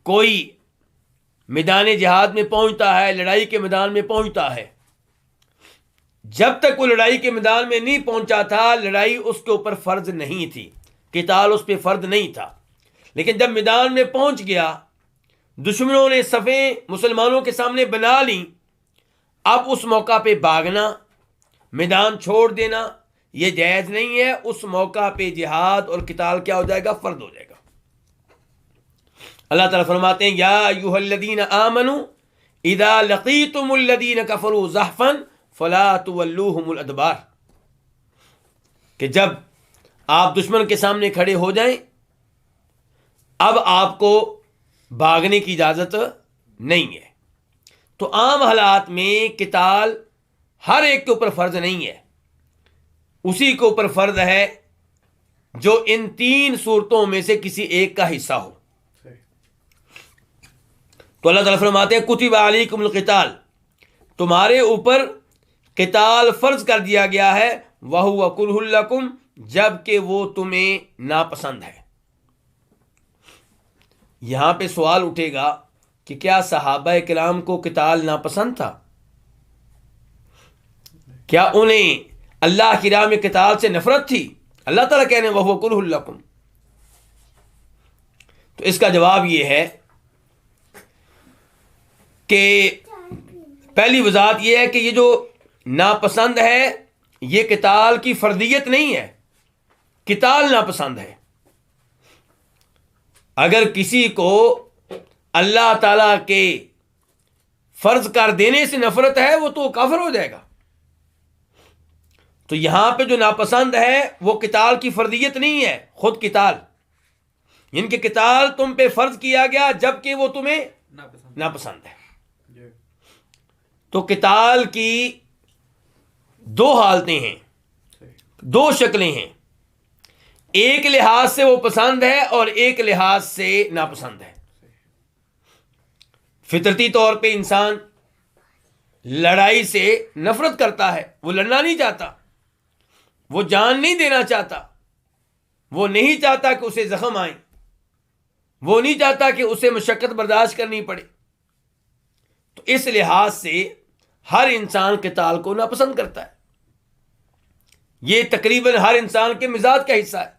کوئی میدان جہاد میں پہنچتا ہے، لڑائی کے میدان میں پہنچتا ہے، جب تک وہ لڑائی کے میدان میں نہیں پہنچا تھا لڑائی اس کے اوپر فرض نہیں تھی، قتال اس پہ فرض نہیں تھا، لیکن جب میدان میں پہنچ گیا، دشمنوں نے صفیں مسلمانوں کے سامنے بنا لیں، اب اس موقع پہ بھاگنا، میدان چھوڑ دینا یہ جائز نہیں ہے۔ اس موقع پہ جہاد اور قتال کیا ہو جائے گا؟ فرض ہو جائے گا۔ اللہ تعالیٰ فرماتے ہیں، یا ایھا الذین آمنوا اذا لقیتم الذین کفروا زحفا فلا تولوہم الادبار، کہ جب آپ دشمن کے سامنے کھڑے ہو جائیں اب آپ کو بھاگنے کی اجازت نہیں ہے۔ تو عام حالات میں قتال ہر ایک کے اوپر فرض نہیں ہے، اسی کے اوپر فرض ہے جو ان 3 صورتوں میں سے کسی ایک کا حصہ ہو۔ تو اللہ تعالیٰ فرماتے ہیں کتب علیکم القتال، تمہارے اوپر قتال فرض کر دیا گیا ہے، وَهُوَ كُرْهٌ لَكُمْ، جب کہ وہ تمہیں ناپسند ہے۔ یہاں پہ سوال اٹھے گا کہ کیا صحابہ کرام کو قتال ناپسند تھا؟ کیا انہیں اللہ کی راہ میں قتال سے نفرت تھی؟ اللہ تعالیٰ کہنے وَهُوَ كُرْهٌ لَكُمْ، تو اس کا جواب یہ ہے کہ پہلی وضاحت یہ ہے کہ یہ جو ناپسند ہے یہ قتال کی فرضیت نہیں ہے، قتال ناپسند ہے۔ اگر کسی کو اللہ تعالیٰ کے فرض کر دینے سے نفرت ہے وہ تو کافر ہو جائے گا۔ تو یہاں پہ جو ناپسند ہے وہ قتال کی فرضیت نہیں ہے، خود قتال، ان کے قتال تم پہ فرض کیا گیا جبکہ وہ تمہیں ناپسند ہے۔ تو قتال کی دو حالتیں ہیں، دو شکلیں ہیں، ایک لحاظ سے وہ پسند ہے اور ایک لحاظ سے ناپسند ہے۔ فطرتی طور پہ انسان لڑائی سے نفرت کرتا ہے، وہ لڑنا نہیں چاہتا، وہ جان نہیں دینا چاہتا، وہ نہیں چاہتا کہ اسے زخم آئیں، وہ نہیں چاہتا کہ اسے مشقت برداشت کرنی پڑے۔ تو اس لحاظ سے ہر انسان قتال کو ناپسند کرتا ہے، یہ تقریباً ہر انسان کے مزاج کا حصہ ہے۔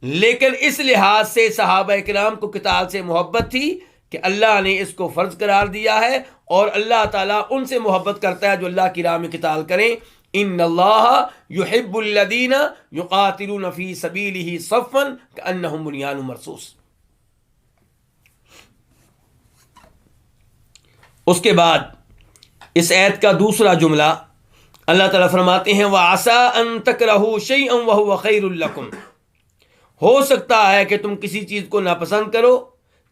لیکن اس لحاظ سے صحابہ کرام کو قتال سے محبت تھی کہ اللہ نے اس کو فرض قرار دیا ہے، اور اللہ تعالیٰ ان سے محبت کرتا ہے جو اللہ کی راہ میں قتال کریں۔ ان اللہ یحب الذین یقاتلون فی سبیلہ صفا کأنہم بنیان مرصوص۔ اس کے بعد اس آیت کا دوسرا جملہ اللہ تعالیٰ فرماتے ہیں وَعَسَىٰ أَن تَكْرَهُوا شَيْئًا وَهُوَ خَيْرٌ لَكُمْ، ہو سکتا ہے کہ تم کسی چیز کو ناپسند کرو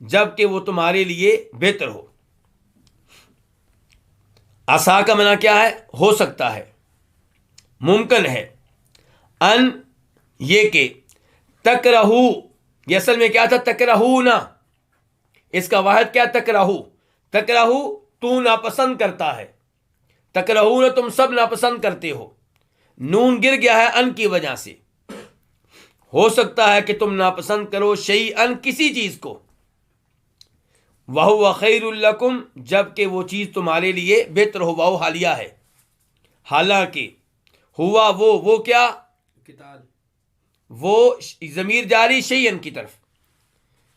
جبکہ وہ تمہارے لیے بہتر ہو۔ عسا کا معنی کیا ہے؟ ہو سکتا ہے، ممکن ہے۔ ان یہ کہ تکرہو، یہ اصل میں کیا تھا؟ تکرہونا، اس کا واحد کیا؟ تکرہو، تکرہو تو ناپسند کرتا ہے، تکرہون تم سب ناپسند کرتے ہو، نون گر گیا ہے ان کی وجہ سے۔ ہو سکتا ہے کہ تم ناپسند کرو شیئن کسی چیز کو، وَهُوَ خَيْرٌ لَكُمْ جبکہ وہ چیز تمہارے لیے بہتر ہو، وہ حالیہ ہے، حالانکہ ہوا وہ کیا؟ قتال، وہ ضمیر جاری شیئن کی طرف،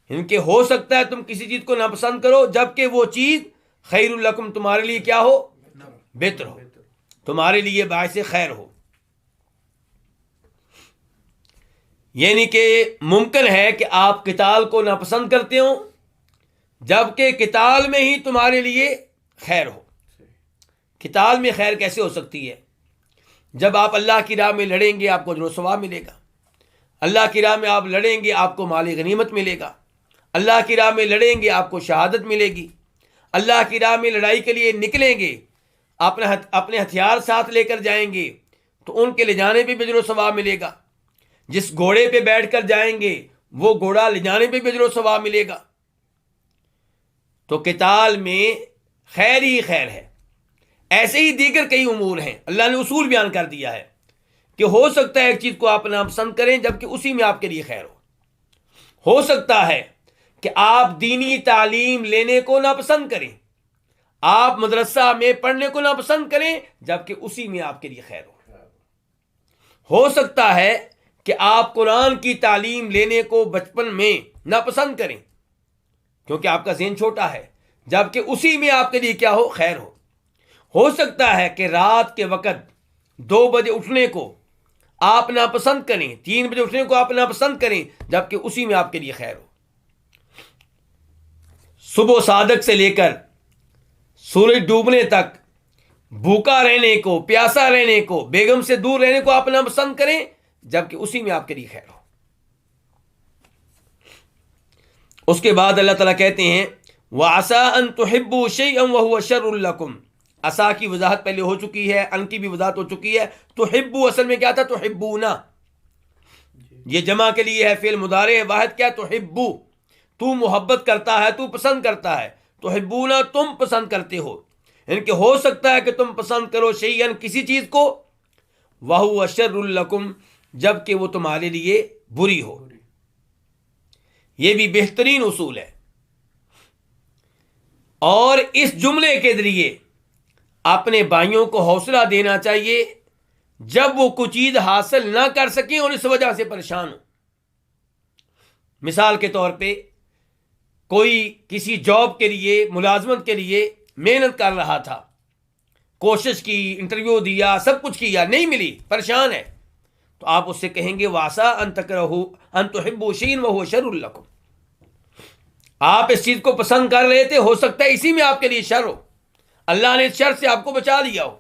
ان کے ہو سکتا ہے تم کسی چیز کو ناپسند کرو جبکہ وہ چیز خیر لکم تمہارے لیے کیا ہو؟ بہتر ہو، تمہارے لیے باعث خیر ہو۔ یعنی کہ ممکن ہے کہ آپ قتال کو ناپسند کرتے ہو جبکہ قتال میں ہی تمہارے لیے خیر ہو۔ قتال میں خیر کیسے ہو سکتی ہے؟ جب آپ اللہ کی راہ میں لڑیں گے آپ کو اجر و ثواب ملے گا، اللہ کی راہ میں آپ لڑیں گے آپ کو مال غنیمت ملے گا، اللہ کی راہ میں لڑیں گے آپ کو شہادت ملے گی، اللہ کی راہ میں لڑائی کے لیے نکلیں گے، اپنے ہتھیار ساتھ لے کر جائیں گے تو ان کے لے جانے پہ بھی اجر و ثواب ملے گا، جس گھوڑے پہ بیٹھ کر جائیں گے وہ گھوڑا لے جانے پہ بھی اجر و ثواب ملے گا۔ تو قتال میں خیر ہی خیر ہے۔ ایسے ہی دیگر کئی امور ہیں، اللہ نے اصول بیان کر دیا ہے کہ ہو سکتا ہے ایک چیز کو آپ ناپسند کریں جبکہ اسی میں آپ کے لیے خیر ہو سکتا ہے کہ آپ دینی تعلیم لینے کو ناپسند کریں، آپ مدرسہ میں پڑھنے کو ناپسند کریں جبکہ اسی میں آپ کے لیے خیر ہو سکتا ہے کہ آپ قرآن کی تعلیم لینے کو بچپن میں ناپسند کریں کیونکہ آپ کا ذہن چھوٹا ہے جبکہ اسی میں آپ کے لیے کیا ہو؟ خیر ہو سکتا ہے کہ رات کے وقت 2 بجے اٹھنے کو آپ ناپسند کریں، 3 بجے اٹھنے کو آپ ناپسند کریں جبکہ اسی میں آپ کے لیے خیر ہو۔ صبح صادق سے لے کر سورج ڈوبنے تک بھوکا رہنے کو، پیاسا رہنے کو، بیگم سے دور رہنے کو آپ ناپسند کریں جبکہ اسی میں آپ کے لیے خیر ہو۔ اس کے بعد اللہ تعالیٰ کہتے ہیں وَعَسَىٰ أَن تُحِبُّوا شَيْئًا وَهُوَ شَرٌّ لَكُمْ، عسا کی وضاحت پہلے ہو چکی ہے، ان کی بھی وضاحت ہو چکی ہے۔ تحبو اصل میں کیا تھا؟ تحبونا، یہ جمع کے لیے ہے، فعل مضارع ہے، واحد کیا؟ تحبو، تو محبت کرتا ہے، تو پسند کرتا ہے، تحبون تم پسند کرتے ہو، یعنی کہ ہو سکتا ہے کہ تم پسند کرو شیئن کسی چیز کو، وَهُوَ شَرٌّ لَكُمْ جبکہ وہ تمہارے لیے بری ہو۔ یہ بھی بہترین اصول ہے، اور اس جملے کے ذریعے اپنے بھائیوں کو حوصلہ دینا چاہیے جب وہ کوئی چیز حاصل نہ کر سکیں اور اس وجہ سے پریشان ہوں۔ مثال کے طور پہ کوئی کسی جاب کے لیے، ملازمت کے لیے محنت کر رہا تھا، کوشش کی، انٹرویو دیا، سب کچھ کیا، نہیں ملی، پریشان ہے، تو آپ اس سے کہیں گے وَعَسَىٰ أَن تَكْرَهُوا أَن تُحِبُّوا شَيْئًا وَهُوَ شَرٌّ لَكُمْ۔ آپ اس چیز کو پسند کر رہے تھے، ہو سکتا ہے اسی میں آپ کے لیے شر ہو، اللہ نے اس شر سے آپ کو بچا لیا ہو۔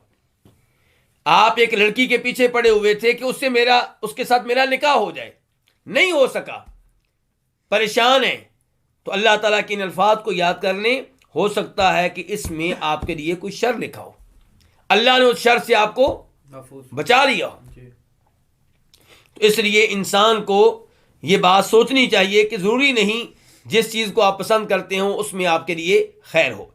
آپ ایک لڑکی کے پیچھے پڑے ہوئے تھے کہ اس کے ساتھ میرا نکاح ہو جائے، نہیں ہو سکا، پریشان ہیں، تو اللہ تعالیٰ کے ان الفاظ کو یاد کر لیں، ہو سکتا ہے کہ اس میں آپ کے لیے کوئی شر لکھا ہو، اللہ نے اس شر سے آپ کو بچا لیا ہو۔ تو اس لیے انسان کو یہ بات سوچنی چاہیے کہ ضروری نہیں جس چیز کو آپ پسند کرتے ہوں اس میں آپ کے لیے خیر ہو۔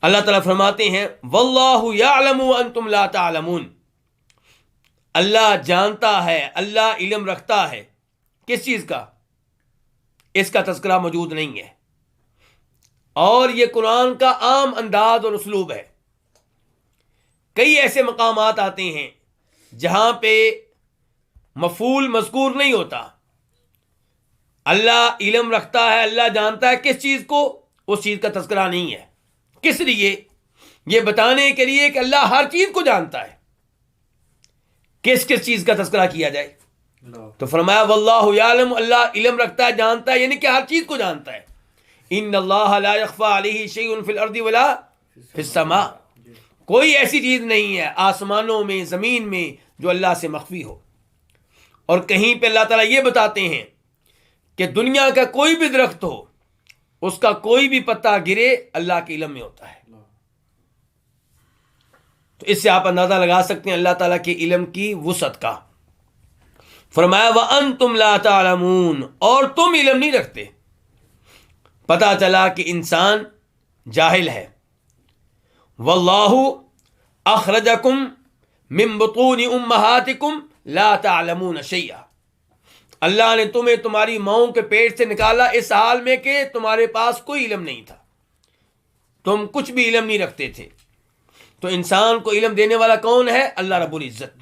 اللہ تعالیٰ فرماتے ہیں واللہ یعلم وانتم لا تعلمون، اللہ جانتا ہے، اللہ علم رکھتا ہے، کس چیز کا؟ اس کا تذکرہ موجود نہیں ہے، اور یہ قرآن کا عام انداز اور اسلوب ہے۔ کئی ایسے مقامات آتے ہیں جہاں پہ مفعول مذکور نہیں ہوتا، اللہ علم رکھتا ہے، اللہ جانتا ہے کس چیز کو، اس چیز کا تذکرہ نہیں ہے۔ کس لیے؟ یہ بتانے کے لیے کہ اللہ ہر چیز کو جانتا ہے، کس کس چیز کا تذکرہ کیا جائے؟ تو فرمایا واللہ یعلم، اللہ علم رکھتا ہے، جانتا ہے، یعنی کہ ہر چیز کو جانتا ہے۔ ان اللہ لا یخفی علیہ شیء فی الارض ولا فی السماء، کوئی ایسی چیز نہیں ہے آسمانوں میں، زمین میں جو اللہ سے مخفی ہو۔ اور کہیں پہ اللہ تعالیٰ یہ بتاتے ہیں کہ دنیا کا کوئی بھی درخت ہو، اس کا کوئی بھی پتا گرے، اللہ کے علم میں ہوتا ہے۔ تو اس سے آپ اندازہ لگا سکتے ہیں اللہ تعالیٰ کے علم کی وسعت کا۔ فرمایا وَأَنْتُمْ لَا تَعْلَمُونَ، اور تم علم نہیں رکھتے۔ پتا چلا کہ انسان جاہل ہے۔ وَاللَّهُ أَخْرَجَكُمْ مِن بُطُونِ أُمَّهَاتِكُمْ لَا تَعْلَمُونَ شَيْئًا، اللہ نے تمہیں تمہاری ماؤں کے پیٹ سے نکالا اس حال میں کہ تمہارے پاس کوئی علم نہیں تھا، تم کچھ بھی علم نہیں رکھتے تھے۔ تو انسان کو علم دینے والا کون ہے؟ اللہ رب العزت،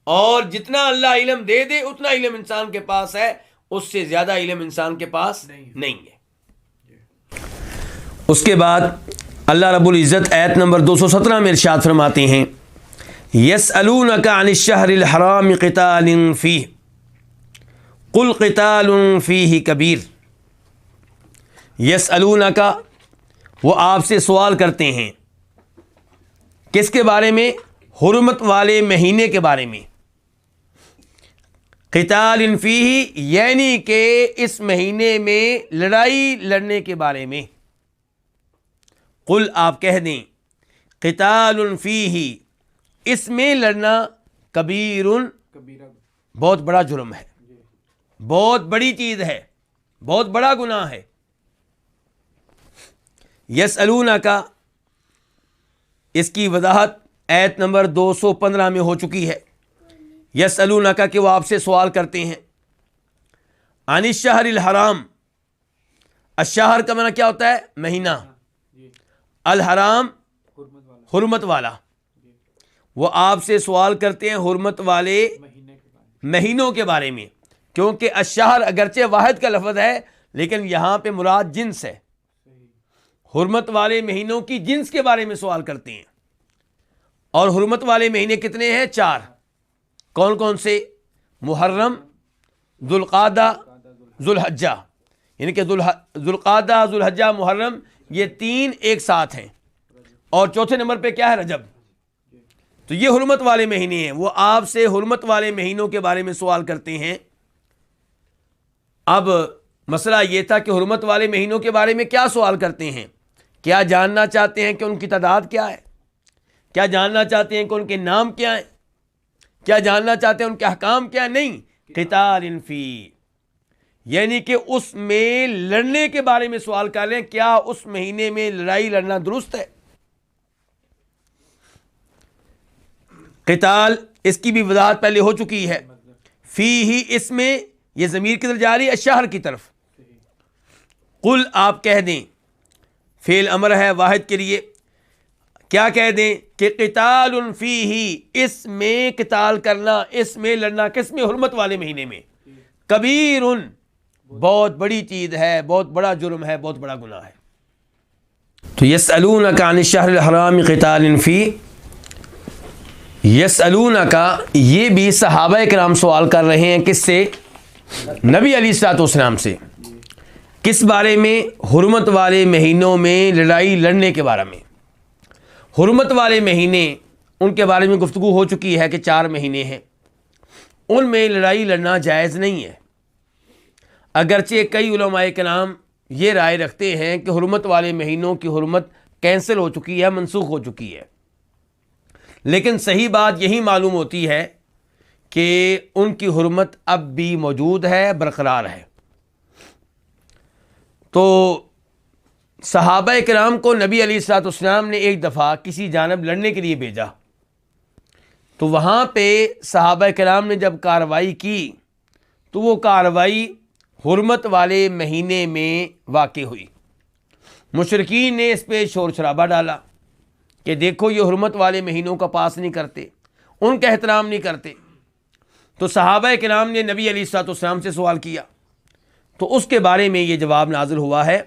اور جتنا اللہ علم دے دے اتنا علم انسان کے پاس ہے، اس سے زیادہ علم انسان کے پاس نہیں ہے۔ اس کے بعد اللہ رب العزت آیت نمبر 217 میں ارشاد فرماتے ہیں یسألونک عن الشہر الحرام قتال فیہ قل قتال فیہ کبیر۔ یسألونک، وہ آپ سے سوال کرتے ہیں، کس کے بارے میں؟ حرمت والے مہینے کے بارے میں۔ قتال فیہ یعنی کہ اس مہینے میں لڑائی لڑنے کے بارے میں۔ قل، آپ کہہ دیں، قتال فیہ، اس میں لڑنا، کبیر، بہت بڑا جرم ہے، بہت بڑی چیز ہے، بہت بڑا گناہ ہے۔ یسألونک، اس کی وضاحت آیت نمبر 215 میں ہو چکی ہے۔ یسألونک کہ وہ آپ سے سوال کرتے ہیں، عن الشہر الحرام، الشہر کا معنی کیا ہوتا ہے؟ مہینہ، الحرام حرمت والا، وہ آپ سے سوال کرتے ہیں حرمت والے مہینوں کے بارے میں، کیونکہ الشہر اگرچہ واحد کا لفظ ہے لیکن یہاں پہ مراد جنس ہے، حرمت والے مہینوں کی جنس کے بارے میں سوال کرتے ہیں۔ اور حرمت والے مہینے کتنے ہیں؟ 4۔ کون کون سے؟ محرم، ذوالقعدہ، ذوالحجہ، یعنی کہ ذوالقعدہ، ذوالحجہ، محرم، یہ 3 ایک ساتھ ہیں، اور چوتھے نمبر پہ کیا ہے؟ رجب۔ تو یہ حرمت والے مہینے ہیں، وہ آپ سے حرمت والے مہینوں کے بارے میں سوال کرتے ہیں۔ اب مسئلہ یہ تھا کہ حرمت والے مہینوں کے بارے میں کیا سوال کرتے ہیں؟ کیا جاننا چاہتے ہیں کہ ان کی تعداد کیا ہے؟ کیا جاننا چاہتے ہیں کہ ان کے نام کیا ہیں؟ کیا جاننا چاہتے ہیں ان کے احکام کیا ہیں؟ نہیں، قتال فی، یعنی کہ اس میں لڑنے کے بارے میں سوال کر لیں کیا اس مہینے میں لڑائی لڑنا درست ہے. قتال اس کی بھی وضاحت پہلے ہو چکی ہے. فی ہی اس میں یہ ضمیر کی طرف جا رہی ہے الشہر کی طرف. قل آپ کہہ دیں، فعل امر ہے واحد کے لیے، کیا کہہ دیں کہ قتال فیہ، اس میں قتال کرنا، اس میں لڑنا، کس میں؟ حرمت والے مہینے میں. کبیر، بہت بڑی چیز ہے، بہت بڑا جرم ہے، بہت بڑا گناہ ہے. تو یسألونک عن الشہر الحرام قتال فیہ، یسألونک یہ بھی صحابہ کرام سوال کر رہے ہیں کس سے؟ نبی علیہ الصلوۃ والسلام سے. کس بارے میں؟ حرمت والے مہینوں میں لڑائی لڑنے کے بارے میں. حرمت والے مہینے ان کے بارے میں گفتگو ہو چکی ہے کہ 4 مہینے ہیں، ان میں لڑائی لڑنا جائز نہیں ہے. اگرچہ کئی علماء کرام یہ رائے رکھتے ہیں کہ حرمت والے مہینوں کی حرمت کینسل ہو چکی ہے، منسوخ ہو چکی ہے، لیکن صحیح بات یہی معلوم ہوتی ہے کہ ان کی حرمت اب بھی موجود ہے، برقرار ہے. تو صحابہ کرام کو نبی علیہ الصلوۃ والسلام نے ایک دفعہ کسی جانب لڑنے کے لیے بھیجا، تو وہاں پہ صحابہ کرام نے جب کارروائی کی تو وہ کارروائی حرمت والے مہینے میں واقع ہوئی. مشرکین نے اس پہ شور شرابہ ڈالا کہ دیکھو یہ حرمت والے مہینوں کا پاس نہیں کرتے، ان کا احترام نہیں کرتے. تو صحابہ کرام نے نبی علیہ الصلوۃ والسلام سے سوال کیا، تو اس کے بارے میں یہ جواب نازل ہوا ہے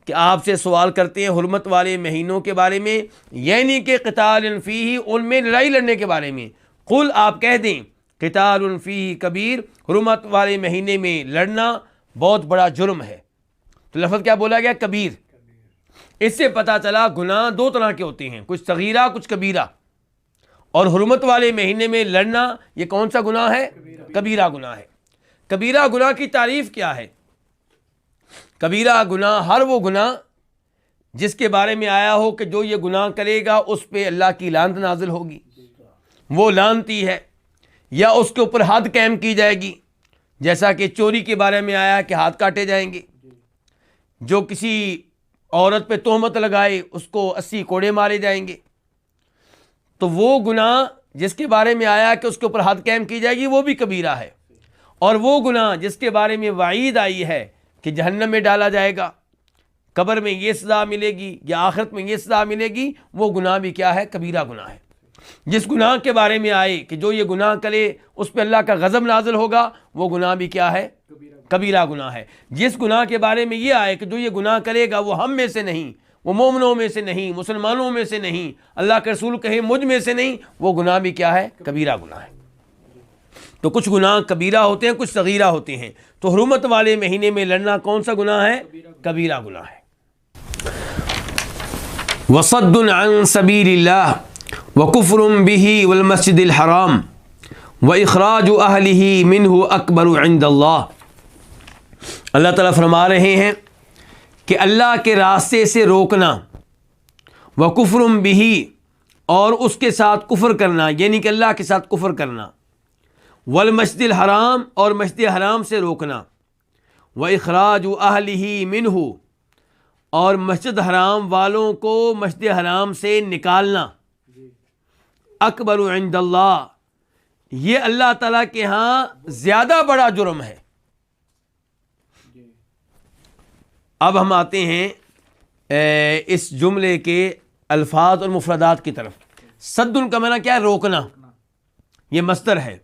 کہ آپ سے سوال کرتے ہیں حرمت والے مہینوں کے بارے میں، یعنی کہ قتال فیہ، ان میں لڑائی لڑنے کے بارے میں. قل آپ کہہ دیں قتال فیہ کبیر، حرمت والے مہینے میں لڑنا بہت بڑا جرم ہے. تو لفظ کیا بولا گیا؟ کبیر. اس سے پتہ چلا گناہ 2 طرح کے ہوتے ہیں، کچھ صغیرہ کچھ کبیرہ. اور حرمت والے مہینے میں لڑنا یہ کون سا گناہ ہے؟ کبیرہ گناہ ہے. کبیرہ گناہ کی تعریف کیا ہے؟ کبیرہ گناہ ہر وہ گناہ جس کے بارے میں آیا ہو کہ جو یہ گناہ کرے گا اس پہ اللہ کی لعنت نازل ہوگی، وہ لعنتی ہے، یا اس کے اوپر حد قائم کی جائے گی، جیسا کہ چوری کے بارے میں آیا کہ ہاتھ کاٹے جائیں گے. جو کسی عورت پہ تہمت لگائے اس کو 80 کوڑے مارے جائیں گے. تو وہ گناہ جس کے بارے میں آیا کہ اس کے اوپر حد قائم کی جائے گی وہ بھی کبیرہ ہے. اور وہ گناہ جس کے بارے میں وعید آئی ہے کہ جہنم میں ڈالا جائے گا، قبر میں یہ سزا ملے گی یا آخرت میں یہ سزا ملے گی، وہ گناہ بھی کیا ہے؟ کبیرہ گناہ ہے. جس گناہ کے بارے میں آئے کہ جو یہ گناہ کرے اس پہ اللہ کا غضب نازل ہوگا، وہ گناہ بھی کیا ہے؟ کبیرہ گناہ ہے. جس گناہ کے بارے میں یہ آئے کہ جو یہ گناہ کرے گا وہ ہم میں سے نہیں، وہ مومنوں میں سے نہیں، مسلمانوں میں سے نہیں، اللہ کے رسول کہیں مجھ میں سے نہیں، وہ گناہ بھی کیا ہے؟ کبیرہ گناہ ہے. تو کچھ گناہ کبیرہ ہوتے ہیں، کچھ صغیرہ ہوتے ہیں. تو حرمت والے مہینے میں لڑنا کون سا گناہ ہے؟ کبیرہ گناہ ہے. وصد عن سبیل اللہ وکفر بہ والمسجد الحرام واخراج اہلہ منہ اکبر عند اللہ. اللہ تعالیٰ فرما رہے ہیں کہ اللہ کے راستے سے روکنا، وکفر بہ، اور اس کے ساتھ کفر کرنا، یعنی کہ اللہ کے ساتھ کفر کرنا، والمسجد الحرام، اور مسجد حرام سے روکنا، واخراج اہلہ منہ، اور مسجد حرام والوں کو مسجد حرام سے نکالنا، اکبر عند اللہ، یہ اللہ تعالیٰ کے ہاں زیادہ بڑا جرم ہے. اب ہم آتے ہیں اس جملے کے الفاظ اور مفردات کی طرف. صد کا معنی کیا ہے؟ روکنا. یہ مصدر ہے.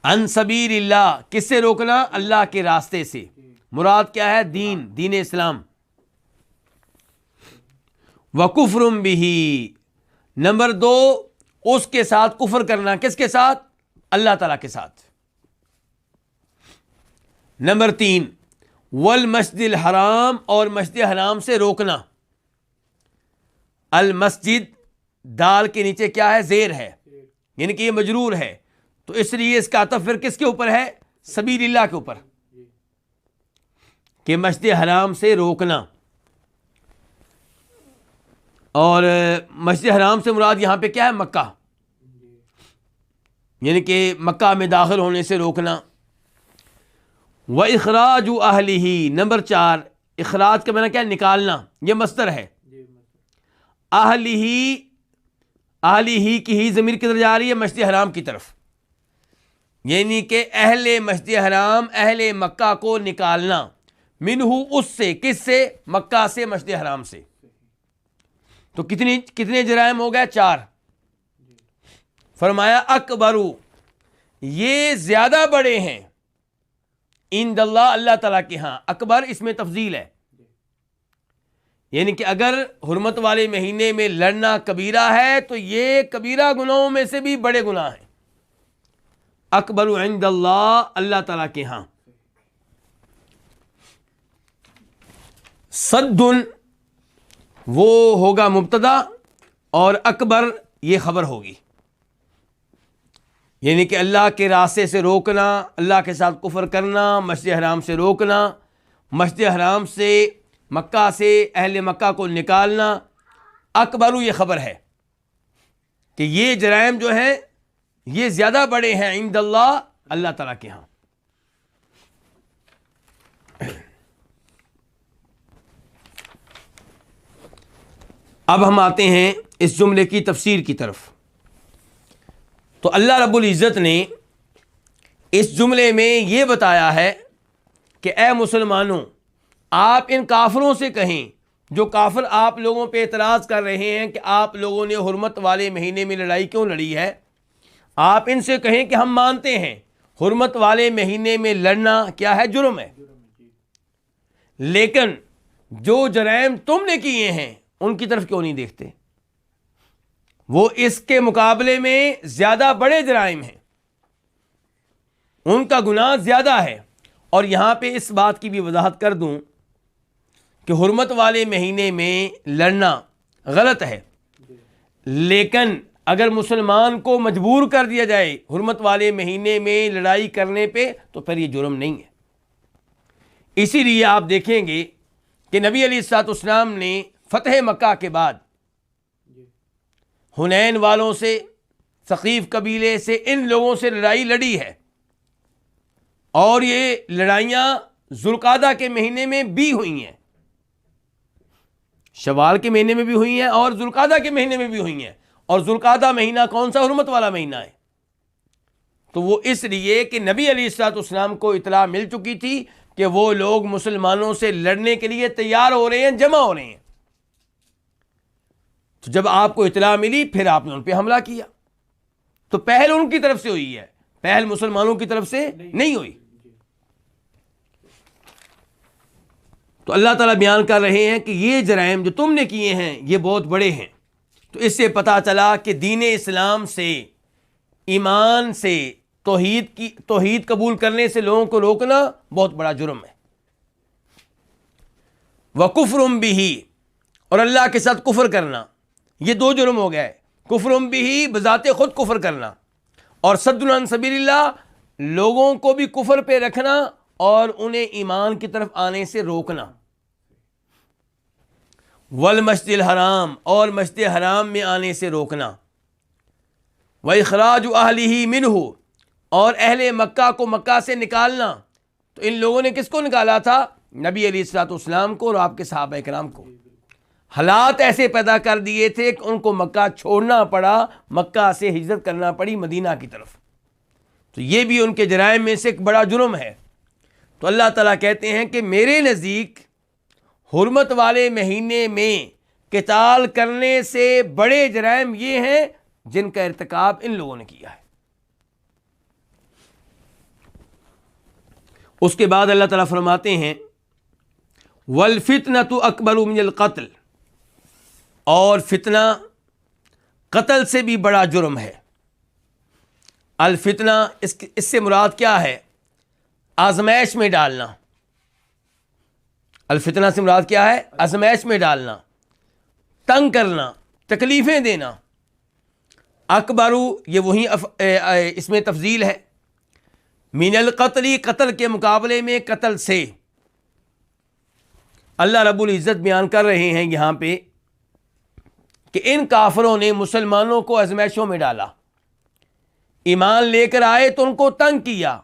عن سبیل اللہ، کس سے روکنا؟ اللہ کے راستے سے. مراد کیا ہے؟ دین اسلام. وکفر بہ، نمبر 2 اس کے ساتھ کفر کرنا. کس کے ساتھ؟ اللہ تعالیٰ کے ساتھ. نمبر 3 والمسجد الحرام، اور مسجد حرام سے روکنا. المسجد دال کے نیچے کیا ہے؟ زیر ہے، یعنی کہ یہ مجرور ہے، تو اس لیے اس کا عطف پھر کس کے اوپر ہے؟ سبیل اللہ کے اوپر، کہ مسجد حرام سے روکنا. اور مسجد حرام سے مراد یہاں پہ کیا ہے؟ مکہ، یعنی کہ مکہ میں داخل ہونے سے روکنا. وَإِخْرَاجُ أَهْلِهِ، نمبر 4، اخراج کا معنی کیا ہے؟ نکالنا، یہ مصدر ہے. اہلہ کی ہی ضمیر کدھر جا رہی ہے؟ مسجد حرام کی طرف، یعنی کہ اہل مسجد حرام، اہل مکہ کو نکالنا، منہ اس سے، کس سے؟ مکہ سے، مسجد حرام سے. تو کتنے جرائم ہو گئے؟ 4. فرمایا اکبرو، یہ زیادہ بڑے ہیں، عند اللہ، اللہ تعالیٰ کے ہاں. اکبر اس میں تفضیل ہے، یعنی کہ اگر حرمت والے مہینے میں لڑنا کبیرہ ہے تو یہ کبیرہ گناہوں میں سے بھی بڑے گناہ ہیں. اکبر عند اللہ، اللہ تعالیٰ کے ہاں. صد وہ ہوگا مبتدا اور اکبر یہ خبر ہوگی، یعنی کہ اللہ کے راستے سے روکنا، اللہ کے ساتھ کفر کرنا، مسجد حرام سے روکنا، مسجد حرام سے، مکہ سے اہل مکہ کو نکالنا. اکبر یہ خبر ہے کہ یہ جرائم جو ہیں یہ زیادہ بڑے ہیں عند اللہ، اللہ تعالیٰ کے ہاں. اب ہم آتے ہیں اس جملے کی تفسیر کی طرف. تو اللہ رب العزت نے اس جملے میں یہ بتایا ہے کہ اے مسلمانوں، آپ ان کافروں سے کہیں جو کافر آپ لوگوں پہ اعتراض کر رہے ہیں کہ آپ لوگوں نے حرمت والے مہینے میں لڑائی کیوں لڑی ہے، آپ ان سے کہیں کہ ہم مانتے ہیں حرمت والے مہینے میں لڑنا کیا ہے؟ جرم ہے. لیکن جو جرائم تم نے کیے ہیں ان کی طرف کیوں نہیں دیکھتے؟ وہ اس کے مقابلے میں زیادہ بڑے جرائم ہیں، ان کا گناہ زیادہ ہے. اور یہاں پہ اس بات کی بھی وضاحت کر دوں کہ حرمت والے مہینے میں لڑنا غلط ہے، لیکن اگر مسلمان کو مجبور کر دیا جائے حرمت والے مہینے میں لڑائی کرنے پہ تو پھر یہ جرم نہیں ہے. اسی لیے آپ دیکھیں گے کہ نبی علیہ الصلوۃ والسلام نے فتح مکہ کے بعد حنین والوں سے، ثقیف قبیلے سے، ان لوگوں سے لڑائی لڑی ہے، اور یہ لڑائیاں ذوالقعدہ کے مہینے میں بھی ہوئی ہیں، شوال کے مہینے میں بھی ہوئی ہیں اور ذوالقعدہ کے مہینے میں بھی ہوئی ہیں. اور ذوالقعدہ مہینہ کون سا؟ حرمت والا مہینہ ہے. تو وہ اس لیے کہ نبی علیہ الصلوۃ والسلام کو اطلاع مل چکی تھی کہ وہ لوگ مسلمانوں سے لڑنے کے لیے تیار ہو رہے ہیں، جمع ہو رہے ہیں. تو جب آپ کو اطلاع ملی پھر آپ نے ان پہ حملہ کیا. تو پہل ان کی طرف سے ہوئی ہے، پہل مسلمانوں کی طرف سے نہیں ہوئی. تو اللہ تعالیٰ بیان کر رہے ہیں کہ یہ جرائم جو تم نے کیے ہیں یہ بہت بڑے ہیں. تو اس سے پتہ چلا کہ دین اسلام سے، ایمان سے، توحید قبول کرنے سے لوگوں کو روکنا بہت بڑا جرم ہے. وَكُفْرٌ بِهِ، اور اللہ کے ساتھ کفر کرنا، یہ 2 جرم ہو گئے. کفر بہ، بذات خود کفر کرنا، اور صد عن سبیل اللہ، لوگوں کو بھی کفر پہ رکھنا اور انہیں ایمان کی طرف آنے سے روکنا. والمسجد الحرام، اور مسجد حرام میں آنے سے روکنا. وإخراج أهله منه، اور اہل مکہ کو مکہ سے نکالنا. تو ان لوگوں نے کس کو نکالا تھا؟ نبی علیہ الصلوۃ والسلام کو اور آپ کے صحابہ کرام کو. حالات ایسے پیدا کر دیے تھے کہ ان کو مکہ چھوڑنا پڑا، مکہ سے ہجرت کرنا پڑی مدینہ کی طرف. تو یہ بھی ان کے جرائم میں سے ایک بڑا جرم ہے. تو اللہ تعالیٰ کہتے ہیں کہ میرے نزدیک حرمت والے مہینے میں قتال کرنے سے بڑے جرائم یہ ہیں جن کا ارتکاب ان لوگوں نے کیا ہے. اس کے بعد اللہ تعالیٰ فرماتے ہیں والفتنۃ اکبر من القتل، اور فتنہ قتل سے بھی بڑا جرم ہے. الفتنہ اس سے مراد کیا ہے؟ آزمائش میں ڈالنا. الفتنہ سے مراد کیا ہے؟ آزمائش میں ڈالنا، تنگ کرنا، تکلیفیں دینا. اکبرو یہ وہی اس میں تفضیل ہے. من القتل، قتل کے مقابلے میں، قتل سے. اللہ رب العزت بیان کر رہے ہیں یہاں پہ کہ ان کافروں نے مسلمانوں کو آزمائشوں میں ڈالا. ایمان لے کر آئے تو ان کو تنگ کیا،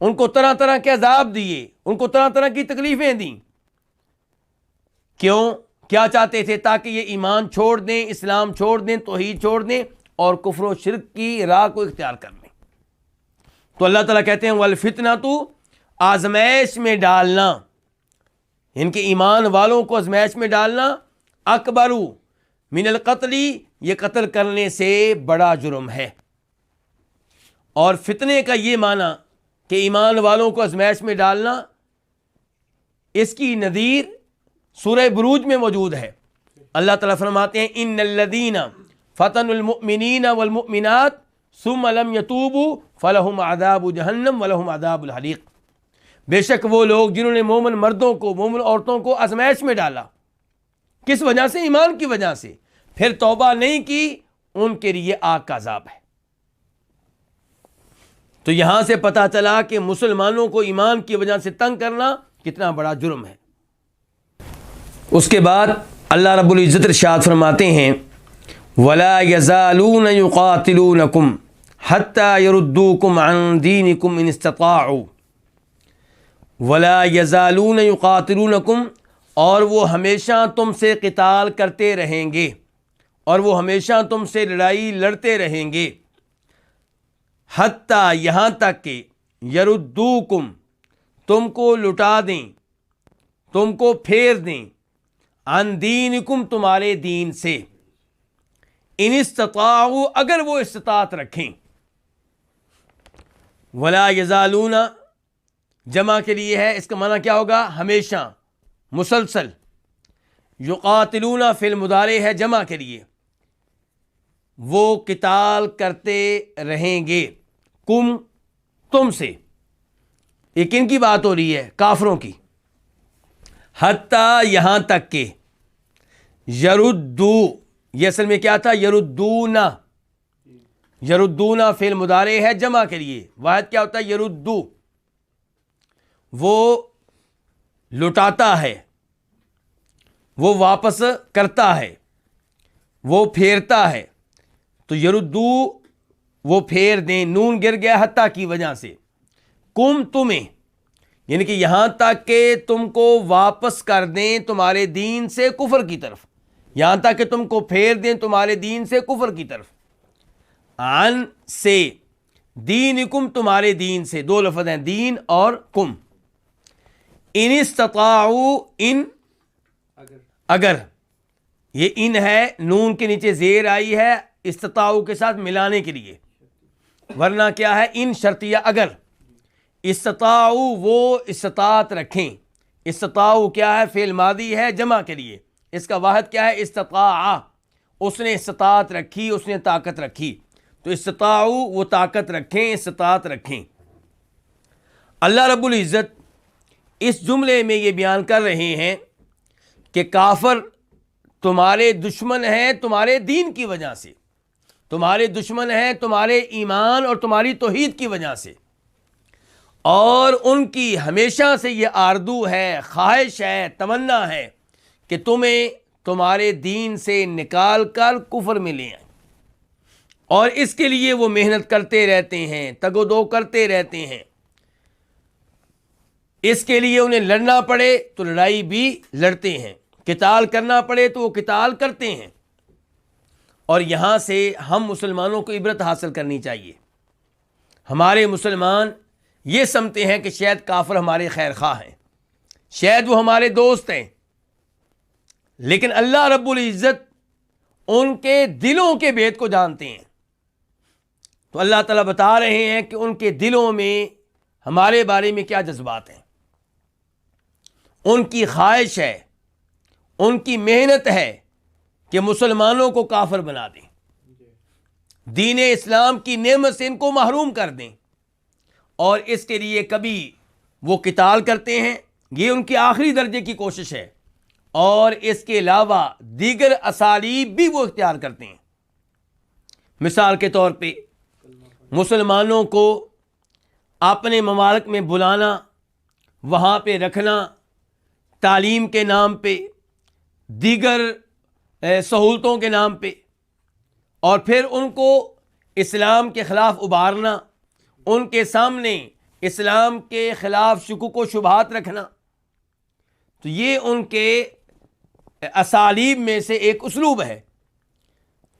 ان کو طرح طرح کے عذاب دیے، ان کو طرح طرح کی تکلیفیں دیں۔ کیوں؟ کیا چاہتے تھے؟ تاکہ یہ ایمان چھوڑ دیں، اسلام چھوڑ دیں، توحید چھوڑ دیں اور کفر و شرک کی راہ کو اختیار کر لیں۔ تو اللہ تعالیٰ کہتے ہیں والفتنۃ، آزمائش میں ڈالنا، ان کے ایمان والوں کو آزمائش میں ڈالنا، اکبر من القتل، یہ قتل کرنے سے بڑا جرم ہے۔ اور فتنے کا یہ معنی کہ ایمان والوں کو آزمائش میں ڈالنا، اس کی نظیر سورہ بروج میں موجود ہے۔ اللہ تعالیٰ فرماتے ہیں ان الذین فتنوا المؤمنین والمؤمنات ثم لم یتوبوا فلہم عذاب جہنم ولہم عذاب الحریق۔ بے شک وہ لوگ جنہوں نے مومن مردوں کو، مومن عورتوں کو آزمائش میں ڈالا، کس وجہ سے؟ ایمان کی وجہ سے، پھر توبہ نہیں کی، ان کے لیے آگ کا عذاب ہے۔ تو یہاں سے پتہ چلا کہ مسلمانوں کو ایمان کی وجہ سے تنگ کرنا کتنا بڑا جرم ہے۔ اس کے بعد اللہ رب العزت ارشاد فرماتے ہیں وَلَا يَزَالُونَ يُقَاتِلُونَكُمْ حَتَّى يَرُدُّوكُمْ عَنْ دِينِكُمْ إِنِ اسْتَطَاعُوا۔ وَلَا يَزَالُونَ يُقَاتِلُونَكُمْ، اور وہ ہمیشہ تم سے قتال کرتے رہیں گے، اور وہ ہمیشہ تم سے لڑائی لڑتے رہیں گے، حتیٰ یہاں تک کہ یردوکم، تم کو لٹا دیں، تم کو پھیر دیں، عن دینکم، تمہارے دین سے، ان استطاعوا، اگر وہ استطاعت رکھیں۔ ولا یزالون جمع کے لیے ہے، اس کا معنی کیا ہوگا؟ ہمیشہ، مسلسل۔ یقاتلون فعل مضارع ہے جمع کے لیے، وہ قتال کرتے رہیں گے، کم، تم سے۔ یہ کن کی بات ہو رہی ہے؟ کافروں کی۔ حتیٰ، یہاں تک کہ، یردو، یہ اصل میں کیا تھا؟ یردون، یردون فعل مضارع ہے جمع کے لیے، واحد کیا ہوتا ہے؟ یردو، وہ لٹاتا ہے، وہ واپس کرتا ہے، وہ پھیرتا ہے۔ تو یردو، وہ پھیر دیں، نون گر گیا حتیٰ کی وجہ سے، کم، تمہیں، یعنی کہ یہاں تک کہ تم کو واپس کر دیں تمہارے دین سے کفر کی طرف، یہاں تک کہ تم کو پھیر دیں تمہارے دین سے کفر کی طرف۔ عن، سے، دینکم، تمہارے دین سے، دو لفظ ہیں، دین اور کم۔ ان استطاعوا، ان، اگر، یہ ان ہے، نون کے نیچے زیر آئی ہے استطاعوا کے ساتھ ملانے کے لیے، ورنہ کیا ہے؟ ان شرطیہ، اگر۔ استطاعوا، وہ استطاعت رکھیں، استطاعوا کیا ہے؟ فعل ماضی ہے جمع کے لیے، اس کا واحد کیا ہے؟ استطاع، اس نے استطاعت رکھی، اس نے طاقت رکھی، تو استطاعوا، وہ طاقت رکھیں، استطاعت رکھیں۔ اللہ رب العزت اس جملے میں یہ بیان کر رہے ہیں کہ کافر تمہارے دشمن ہیں تمہارے دین کی وجہ سے، تمہارے دشمن ہیں تمہارے ایمان اور تمہاری توحید کی وجہ سے، اور ان کی ہمیشہ سے یہ آردو ہے، خواہش ہے، تمنا ہے کہ تمہیں تمہارے دین سے نکال کر کفر میں لے آئیں، اور اس کے لیے وہ محنت کرتے رہتے ہیں، تگ و دو کرتے رہتے ہیں۔ اس کے لیے انہیں لڑنا پڑے تو لڑائی بھی لڑتے ہیں، قتال کرنا پڑے تو وہ قتال کرتے ہیں۔ اور یہاں سے ہم مسلمانوں کو عبرت حاصل کرنی چاہیے۔ ہمارے مسلمان یہ سمجھتے ہیں کہ شاید کافر ہمارے خیر خواہ ہیں، شاید وہ ہمارے دوست ہیں، لیکن اللہ رب العزت ان کے دلوں کے بھید کو جانتے ہیں۔ تو اللہ تعالیٰ بتا رہے ہیں کہ ان کے دلوں میں ہمارے بارے میں کیا جذبات ہیں۔ ان کی خواہش ہے، ان کی محنت ہے کہ مسلمانوں کو کافر بنا دیں، دین اسلام کی نعمت سے ان کو محروم کر دیں، اور اس کے لیے کبھی وہ قتال کرتے ہیں، یہ ان کی آخری درجے کی کوشش ہے، اور اس کے علاوہ دیگر اسالیب بھی وہ اختیار کرتے ہیں۔ مثال کے طور پہ مسلمانوں کو اپنے ممالک میں بلانا، وہاں پہ رکھنا، تعلیم کے نام پہ، دیگر سہولتوں کے نام پہ، اور پھر ان کو اسلام کے خلاف ابھارنا، ان کے سامنے اسلام کے خلاف شکوک و شبہات رکھنا، تو یہ ان کے اسالیب میں سے ایک اسلوب ہے۔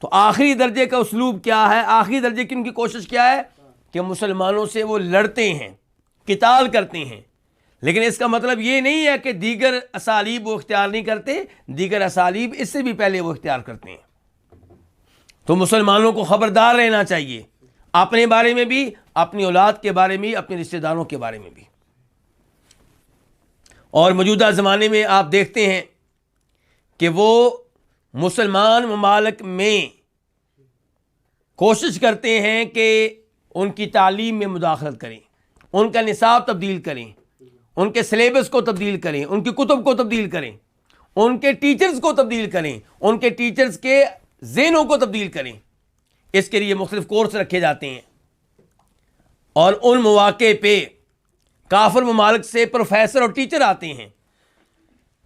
تو آخری درجے کا اسلوب کیا ہے؟ آخری درجے کی ان کی کوشش کیا ہے کہ مسلمانوں سے وہ لڑتے ہیں، قتال کرتے ہیں، لیکن اس کا مطلب یہ نہیں ہے کہ دیگر اسالیب وہ اختیار نہیں کرتے، دیگر اسالیب اس سے بھی پہلے وہ اختیار کرتے ہیں۔ تو مسلمانوں کو خبردار رہنا چاہیے، اپنے بارے میں بھی، اپنی اولاد کے بارے میں، اپنے رشتہ داروں کے بارے میں بھی۔ اور موجودہ زمانے میں آپ دیکھتے ہیں کہ وہ مسلمان ممالک میں کوشش کرتے ہیں کہ ان کی تعلیم میں مداخلت کریں، ان کا نصاب تبدیل کریں، ان کے سلیبس کو تبدیل کریں، ان کی کتب کو تبدیل کریں، ان کے ٹیچرز کو تبدیل کریں، ان کے ٹیچرز کے ذہنوں کو تبدیل کریں۔ اس کے لیے مختلف کورس رکھے جاتے ہیں، اور ان مواقع پہ کافر ممالک سے پروفیسر اور ٹیچر آتے ہیں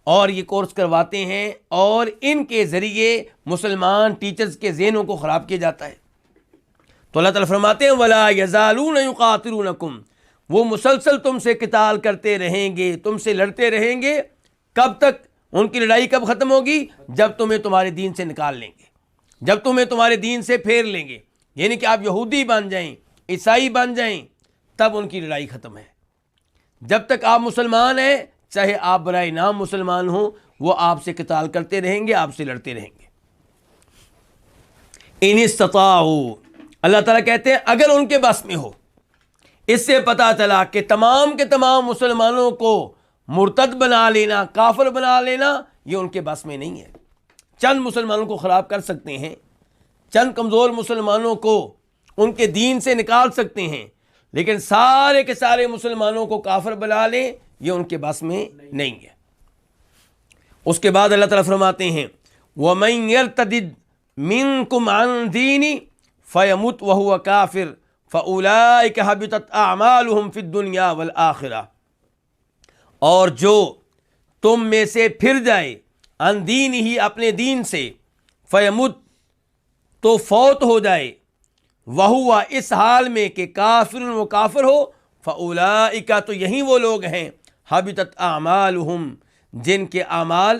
اور یہ کورس کرواتے ہیں، اور ان کے ذریعے مسلمان ٹیچرز کے ذہنوں کو خراب کیا جاتا ہے۔ تو اللہ تعالیٰ فرماتے ہیں وَلَا يَزَالُونَ يُقَاتِلُونَكُمْ، وہ مسلسل تم سے قتال کرتے رہیں گے، تم سے لڑتے رہیں گے۔ کب تک؟ ان کی لڑائی کب ختم ہوگی؟ جب تمہیں تمہارے دین سے نکال لیں گے، جب تمہیں تمہارے دین سے پھیر لیں گے، یعنی کہ آپ یہودی بن جائیں، عیسائی بن جائیں، تب ان کی لڑائی ختم ہے۔ جب تک آپ مسلمان ہیں، چاہے آپ برائے نام مسلمان ہوں، وہ آپ سے قتال کرتے رہیں گے، آپ سے لڑتے رہیں گے۔ ان استطاعوا، اللہ تعالیٰ کہتے ہیں اگر ان کے بس میں ہو۔ اس سے پتہ چلا کہ تمام کے تمام مسلمانوں کو مرتد بنا لینا، کافر بنا لینا، یہ ان کے بس میں نہیں ہے۔ چند مسلمانوں کو خراب کر سکتے ہیں، چند کمزور مسلمانوں کو ان کے دین سے نکال سکتے ہیں، لیکن سارے کے سارے مسلمانوں کو کافر بنا لیں، یہ ان کے بس میں نہیں ہے۔ اس کے بعد اللہ تعالیٰ فرماتے ہیں وَمَن يَرْتَدِدْ مِنْكُمْ عَنْ دِينِ فَيَمُتْ وَهُوَ كَافِرٌ فَأُولَٰئِكَ حَبِطَتْ أَعْمَالُهُمْ فِي الدُّنْيَا وَالْآخِرَةِ، اور جو تم میں سے پھر جائے عن دین ہی، اپنے دین سے، فیمت، تو فوت ہو جائے، وہوا، اس حال میں کہ کافر، وہ کافر ہو، فاولئک، تو یہی وہ لوگ ہیں، حبطت اعمالہم، جن کے اعمال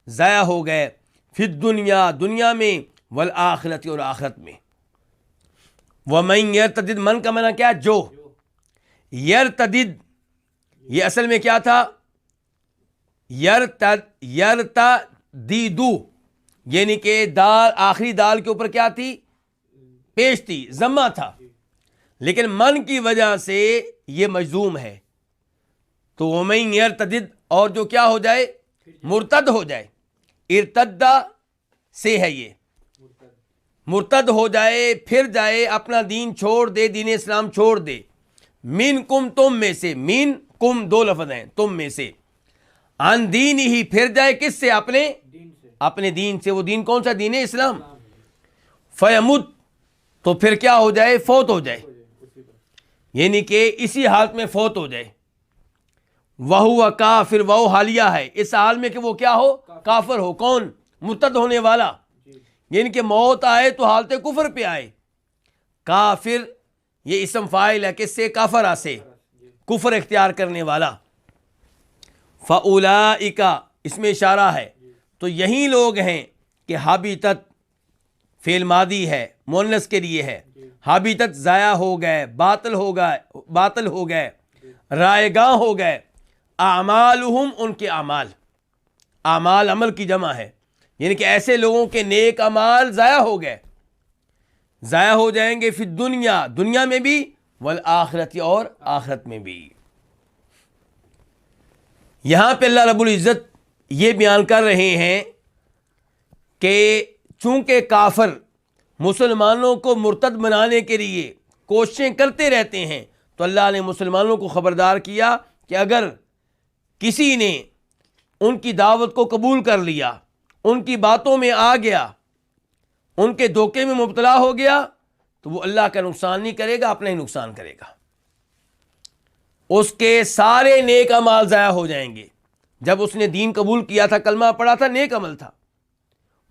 ضائع ہو گئے، فی الدنیا، دنیا میں، والآخرت، اور آخرت میں۔ ومن یرتدد، من کا معنی کیا؟ جو، یرتدد، یہ اصل میں کیا تھا؟ یرتدیدو، یعنی کہ دال، آخری دال کے اوپر کیا تھی؟ پیش تھی، ضمہ تھا، لیکن من کی وجہ سے یہ مجزوم ہے۔ تو ومن یرتدد، اور جو کیا ہو جائے؟ مرتد ہو جائے، ارتدہ سے ہے یہ، مرتد ہو جائے، پھر جائے، اپنا دین چھوڑ دے، دین اسلام چھوڑ دے، منکم، تم میں سے، من کم دو لفظ ہیں، تم میں سے، عن دین ہی، پھر جائے کس سے؟ اپنے دین سے۔ وہ دین کون سا؟ دین اسلام۔ فیمت، تو پھر کیا ہو جائے؟ فوت ہو جائے، یعنی کہ اسی حالت میں فوت ہو جائے۔ وہو کافر، وہ حالیہ ہے، اس حال میں کہ وہ کیا ہو؟ کافر ہو۔ کون؟ مرتد ہونے والا، یعنی کہ موت آئے تو حالت کفر پہ آئے۔ کافر، یہ اسم فاعل ہے، کس سے؟ کافرہ سے، کفر اختیار کرنے والا۔ فاولئک، اس میں اشارہ ہے، تو یہی لوگ ہیں کہ حبطت، فعل ماضی ہے، مؤنث کے لیے ہے، حبطت، ضائع ہو گئے، باطل ہو گئے، رائے گاں ہو گئے، اعمالہم، ان کے اعمال، اعمال عمل کی جمع ہے، یعنی کہ ایسے لوگوں کے نیک اعمال ضائع ہو گئے، ضائع ہو جائیں گے، فی الدنیا، دنیا میں بھی، والآخرت، اور آخرت میں بھی۔ یہاں پہ اللہ رب العزت یہ بیان کر رہے ہیں کہ چونکہ کافر مسلمانوں کو مرتد بنانے کے لیے کوششیں کرتے رہتے ہیں، تو اللہ نے مسلمانوں کو خبردار کیا کہ اگر کسی نے ان کی دعوت کو قبول کر لیا، ان کی باتوں میں آ گیا، ان کے دھوکے میں مبتلا ہو گیا، تو وہ اللہ کا نقصان نہیں کرے گا، اپنا ہی نقصان کرے گا۔ اس کے سارے نیک اعمال ضائع ہو جائیں گے۔ جب اس نے دین قبول کیا تھا، کلمہ پڑھا تھا، نیک عمل تھا،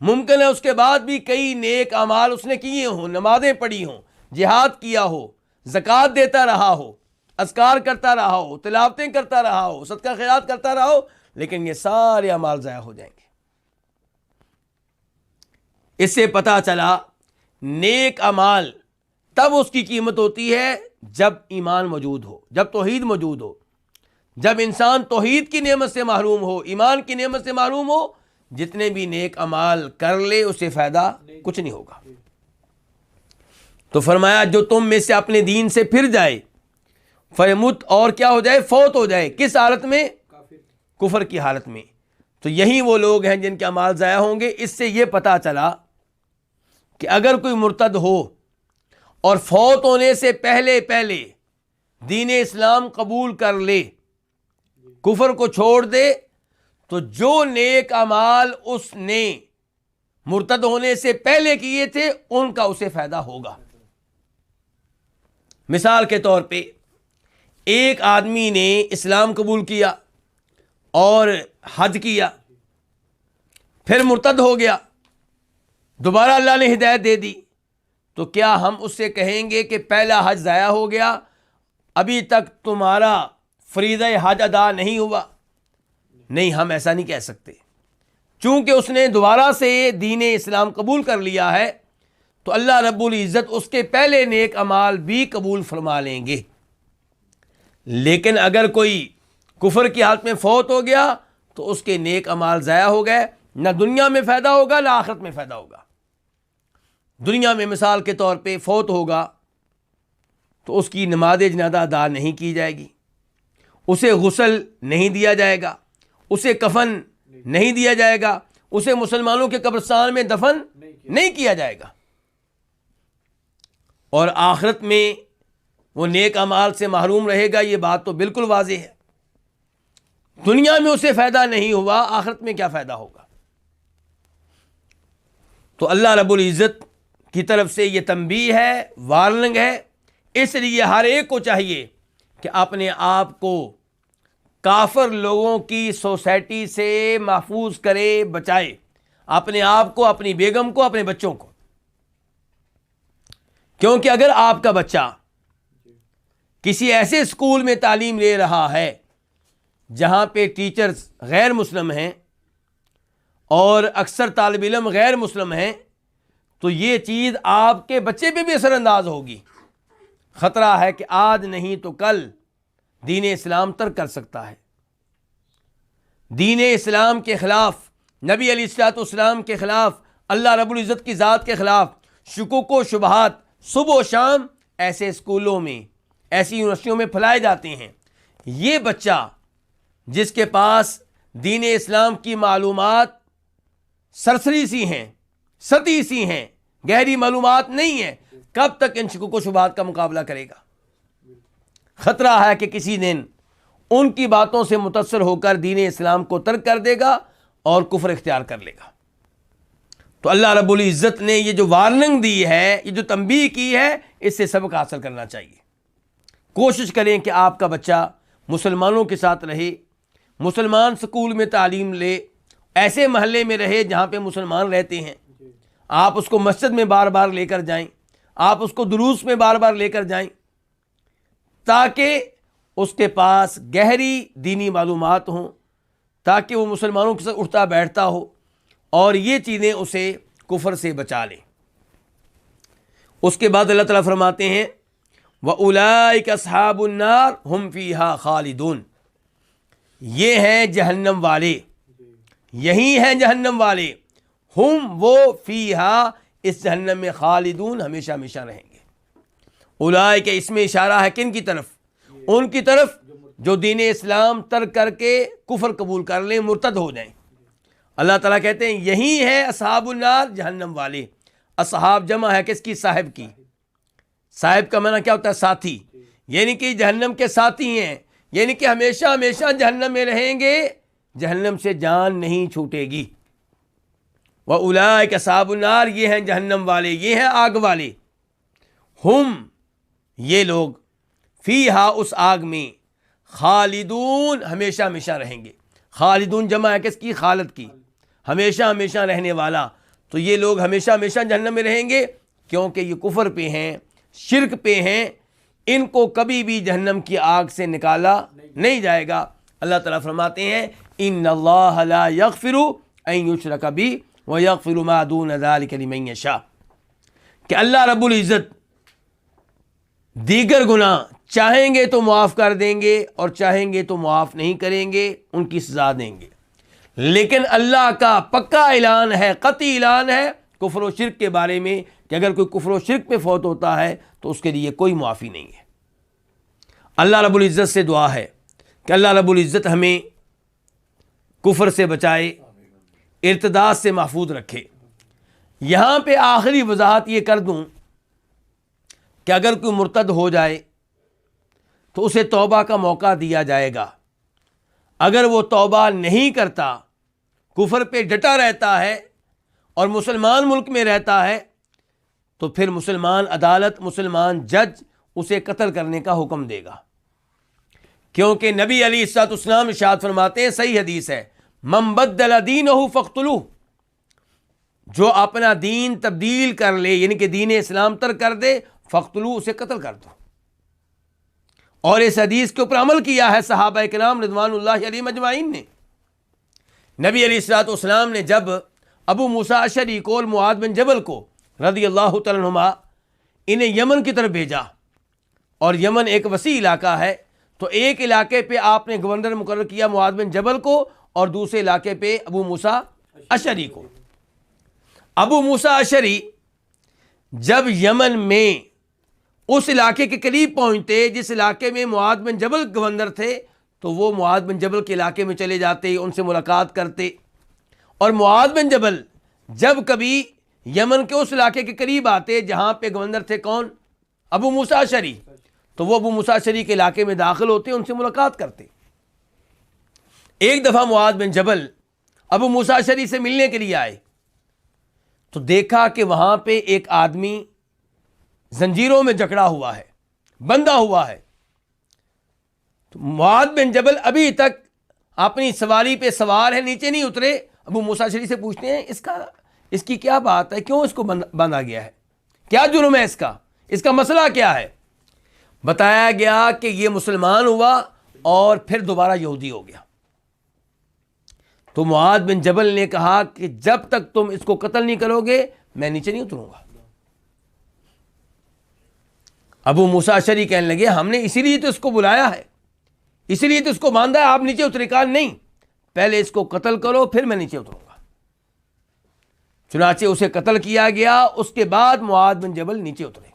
ممکن ہے اس کے بعد بھی کئی نیک اعمال اس نے کیے ہوں، نمازیں پڑھی ہوں، جہاد کیا ہو، زکوٰۃ دیتا رہا ہو، اذکار کرتا رہا ہو، تلاوتیں کرتا رہا ہو، صدقہ خیرات کرتا رہا ہو، لیکن یہ سارے اعمال ضائع ہو جائیں گے۔ اس سے پتہ چلا نیک اعمال تب اس کی قیمت ہوتی ہے جب ایمان موجود ہو، جب توحید موجود ہو۔ جب انسان توحید کی نعمت سے محروم ہو، ایمان کی نعمت سے محروم ہو، جتنے بھی نیک اعمال کر لے اسے فائدہ کچھ نہیں ہوگا۔ تو فرمایا جو تم میں سے اپنے دین سے پھر جائے فیمت، اور کیا ہو جائے؟ فوت ہو جائے۔ کس حالت میں؟ کفر کی حالت میں۔ تو یہی وہ لوگ ہیں جن کے اعمال ضائع ہوں گے۔ اس سے یہ پتہ چلا کہ اگر کوئی مرتد ہو اور فوت ہونے سے پہلے دین اسلام قبول کر لے، کفر کو چھوڑ دے، تو جو نیک اعمال اس نے مرتد ہونے سے پہلے کیے تھے ان کا اسے فائدہ ہوگا۔ مثال کے طور پہ ایک آدمی نے اسلام قبول کیا اور حج کیا، پھر مرتد ہو گیا، دوبارہ اللہ نے ہدایت دے دی، تو کیا ہم اس سے کہیں گے کہ پہلا حج ضائع ہو گیا، ابھی تک تمہارا فریضہ حج ادا نہیں ہوا؟ نہیں، ہم ایسا نہیں کہہ سکتے۔ چونکہ اس نے دوبارہ سے دین اسلام قبول کر لیا ہے تو اللہ رب العزت اس کے پہلے نیک اعمال بھی قبول فرما لیں گے۔ لیکن اگر کوئی کفر کی حالت میں فوت ہو گیا تو اس کے نیک اعمال ضائع ہو گئے، نہ دنیا میں فائدہ ہوگا نہ آخرت میں فائدہ ہوگا۔ دنیا میں مثال کے طور پہ فوت ہوگا تو اس کی نماز جنازہ ادا نہیں کی جائے گی، اسے غسل نہیں دیا جائے گا، اسے کفن نہیں دیا جائے گا، اسے مسلمانوں کے قبرستان میں دفن نہیں کیا جائے گا، اور آخرت میں وہ نیک اعمال سے محروم رہے گا۔ یہ بات تو بالکل واضح ہے۔ دنیا میں اسے فائدہ نہیں ہوا، آخرت میں کیا فائدہ ہوگا؟ تو اللہ رب العزت کی طرف سے یہ تنبیہ ہے، وارننگ ہے۔ اس لیے ہر ایک کو چاہیے کہ اپنے آپ کو کافر لوگوں کی سوسائٹی سے محفوظ کرے، بچائے، اپنے آپ کو، اپنی بیگم کو، اپنے بچوں کو۔ کیونکہ اگر آپ کا بچہ کسی ایسے اسکول میں تعلیم لے رہا ہے جہاں پہ ٹیچرز غیر مسلم ہیں اور اکثر طالب علم غیر مسلم ہیں، تو یہ چیز آپ کے بچے پہ بھی اثر انداز ہوگی۔ خطرہ ہے کہ آج نہیں تو کل دین اسلام ترک کر سکتا ہے۔ دین اسلام کے خلاف، نبی علیہ الصلوۃ والسلام کے خلاف، اللہ رب العزت کی ذات کے خلاف شکوک و شبہات صبح و شام ایسے اسکولوں میں، ایسی یونیورسٹیوں میں پھیلائے جاتے ہیں۔ یہ بچہ جس کے پاس دین اسلام کی معلومات سرسری سی ہیں، سطحی سی ہیں، گہری معلومات نہیں ہیں، کب تک ان شکوک و شبہات کا مقابلہ کرے گا؟ خطرہ ہے کہ کسی دن ان کی باتوں سے متاثر ہو کر دین اسلام کو ترک کر دے گا اور کفر اختیار کر لے گا۔ تو اللہ رب العزت نے یہ جو وارننگ دی ہے، یہ جو تنبیہ کی ہے، اس سے سبق حاصل کرنا چاہیے۔ کوشش کریں کہ آپ کا بچہ مسلمانوں کے ساتھ رہے، مسلمان سکول میں تعلیم لے، ایسے محلے میں رہے جہاں پہ مسلمان رہتے ہیں۔ آپ اس کو مسجد میں بار بار لے کر جائیں، آپ اس کو دروس میں بار بار لے کر جائیں، تاکہ اس کے پاس گہری دینی معلومات ہوں، تاکہ وہ مسلمانوں کے ساتھ اٹھتا بیٹھتا ہو اور یہ چیزیں اسے کفر سے بچا لیں۔ اس کے بعد اللہ تعالیٰ فرماتے ہیں وَأُولَئِكَ أَصْحَابُ النَّارِ هُمْ فِيهَا خَالِدُونَ، یہ ہیں جہنم والے، یہی ہیں جہنم والے، ہم وہ فیہا اس جہنم میں خالدون ہمیشہ ہمیشہ رہیں گے۔ اولئک اس میں اشارہ ہے کن کی طرف؟ ان کی طرف جو دین اسلام ترک کر کے کفر قبول کر لیں، مرتد ہو جائیں۔ اللہ تعالیٰ کہتے ہیں یہی ہے اصحاب النار، جہنم والے۔ اصحاب جمع ہے کس کی؟ صاحب کی۔ صاحب کا معنی کیا ہوتا ہے؟ ساتھی، یعنی کہ جہنم کے ساتھی ہیں، یعنی کہ ہمیشہ ہمیشہ جہنم میں رہیں گے، جہنم سے جان نہیں چھوٹے گی۔ وَأُولَئِكَ أَصْحَابُ النَّارِ، یہ ہیں جہنم والے، یہ ہیں آگ والے، ہم یہ لوگ فیہا اس آگ میں خالدون ہمیشہ ہمیشہ رہیں گے۔ خالدون جمع ہے کس کی؟ خالد کی، ہمیشہ ہمیشہ رہنے والا۔ تو یہ لوگ ہمیشہ ہمیشہ جہنم میں رہیں گے کیونکہ یہ کفر پہ ہیں، شرک پہ ہیں، ان کو کبھی بھی جہنم کی آگ سے نکالا نہیں جائے گا۔ اللہ تعالیٰ فرماتے ہیں ان اللہ لا یغفر ان یشرک بہ ویغفر ما دون ذلک لمن یشاء، کہ اللہ رب العزت دیگر گناہ چاہیں گے تو معاف کر دیں گے اور چاہیں گے تو معاف نہیں کریں گے، ان کی سزا دیں گے، لیکن اللہ کا پکا اعلان ہے، قطعی اعلان ہے کفر و شرک کے بارے میں کہ اگر کوئی کفر و شرک پہ فوت ہوتا ہے تو اس کے لیے کوئی معافی نہیں ہے۔ اللہ رب العزت سے دعا ہے کہ اللہ رب العزت ہمیں کفر سے بچائے، ارتداد سے محفوظ رکھے۔ یہاں پہ آخری وضاحت یہ کر دوں کہ اگر کوئی مرتد ہو جائے تو اسے توبہ کا موقع دیا جائے گا۔ اگر وہ توبہ نہیں کرتا، کفر پہ ڈٹا رہتا ہے اور مسلمان ملک میں رہتا ہے، تو پھر مسلمان عدالت، مسلمان جج اسے قتل کرنے کا حکم دے گا، کیونکہ نبی علیہ الصلوۃ والسلام ارشاد فرماتے ہیں، صحیح حدیث ہے، من بدل دینہ فاقتلوہ، جو اپنا دین تبدیل کر لے یعنی کہ دین اسلام ترک کر دے، فاقتلوہ، اسے قتل کر دو۔ اور اس حدیث کے اوپر عمل کیا ہے صحابہ کرام رضوان اللہ علیہم اجمعین نے۔ نبی علیہ الصلوۃ والسلام نے جب ابو موسیٰ اشعری کو اور معاذ بن جبل کو رضی اللہ تعالیٰ عنہما انہیں یمن کی طرف بھیجا، اور یمن ایک وسیع علاقہ ہے، تو ایک علاقے پہ آپ نے گورنر مقرر کیا معاذ بن جبل کو اور دوسرے علاقے پہ ابو موسیٰ اشعری کو۔ ابو موسیٰ اشعری جب یمن میں اس علاقے کے قریب پہنچتے جس علاقے میں معاذ بن جبل گورنر تھے، تو وہ معاذ بن جبل کے علاقے میں چلے جاتے، ان سے ملاقات کرتے، اور معاذ بن جبل جب کبھی یمن کے اس علاقے کے قریب آتے جہاں پہ گورنر تھے کون؟ ابو موسیٰ اشعری، تو وہ ابو موسیٰ اشعری کے علاقے میں داخل ہوتے، ان سے ملاقات کرتے۔ ایک دفعہ معاذ بن جبل ابو موسیٰ اشعری سے ملنے کے لیے آئے تو دیکھا کہ وہاں پہ ایک آدمی زنجیروں میں جکڑا ہوا ہے، بندھا ہوا ہے۔ تو معاذ بن جبل ابھی تک اپنی سواری پہ سوار ہے، نیچے نہیں اترے۔ ابو موسیٰ اشعری سے پوچھتے ہیں اس کی کیا بات ہے، کیوں اس کو باندھا گیا ہے، کیا جرم ہے اس کا مسئلہ کیا ہے؟ بتایا گیا کہ یہ مسلمان ہوا اور پھر دوبارہ یہودی ہو گیا۔ تو معاذ بن جبل نے کہا کہ جب تک تم اس کو قتل نہیں کرو گے میں نیچے نہیں اتروں گا۔ ابو موسیٰ اشعری کہنے لگے ہم نے اسی لیے تو اس کو بلایا ہے، اسی لیے تو اس کو باندھا ہے، آپ نیچے اترے؟ کہا نہیں، پہلے اس کو قتل کرو پھر میں نیچے اتروں گا۔ چنانچہ اسے قتل کیا گیا، اس کے بعد معاذ بن جبل نیچے اترے۔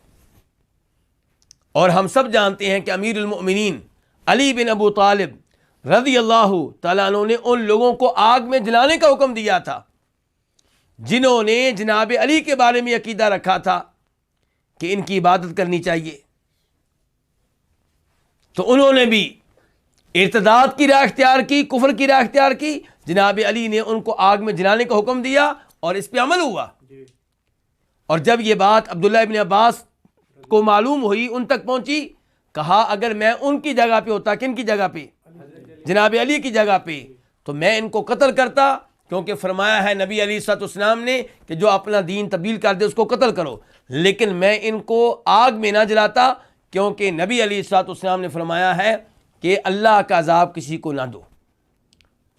اور ہم سب جانتے ہیں کہ امیر المؤمنین علی بن ابو طالب رضی اللہ تعالیٰ عنہ نے ان لوگوں کو آگ میں جلانے کا حکم دیا تھا جنہوں نے جناب علی کے بارے میں عقیدہ رکھا تھا کہ ان کی عبادت کرنی چاہیے، تو انہوں نے بھی ارتداد کی راہ اختیار کی، کفر کی راہ اختیار کی۔ جناب علی نے ان کو آگ میں جلانے کا حکم دیا اور اس پہ عمل ہوا۔ اور جب یہ بات عبداللہ ابن عباس کو معلوم ہوئی، ان تک پہنچی، کہا اگر میں ان کی جگہ پہ ہوتا، کن کی جگہ پہ؟ جناب علی کی جگہ پہ، تو میں ان کو قتل کرتا، کیونکہ فرمایا ہے نبی علیہ الصلوۃ والسلام نے کہ جو اپنا دین تبدیل کر دے اس کو قتل کرو، لیکن میں ان کو آگ میں نہ جلاتا، کیونکہ نبی علیہ الصلوۃ والسلام نے فرمایا ہے کہ اللہ کا عذاب کسی کو نہ دو۔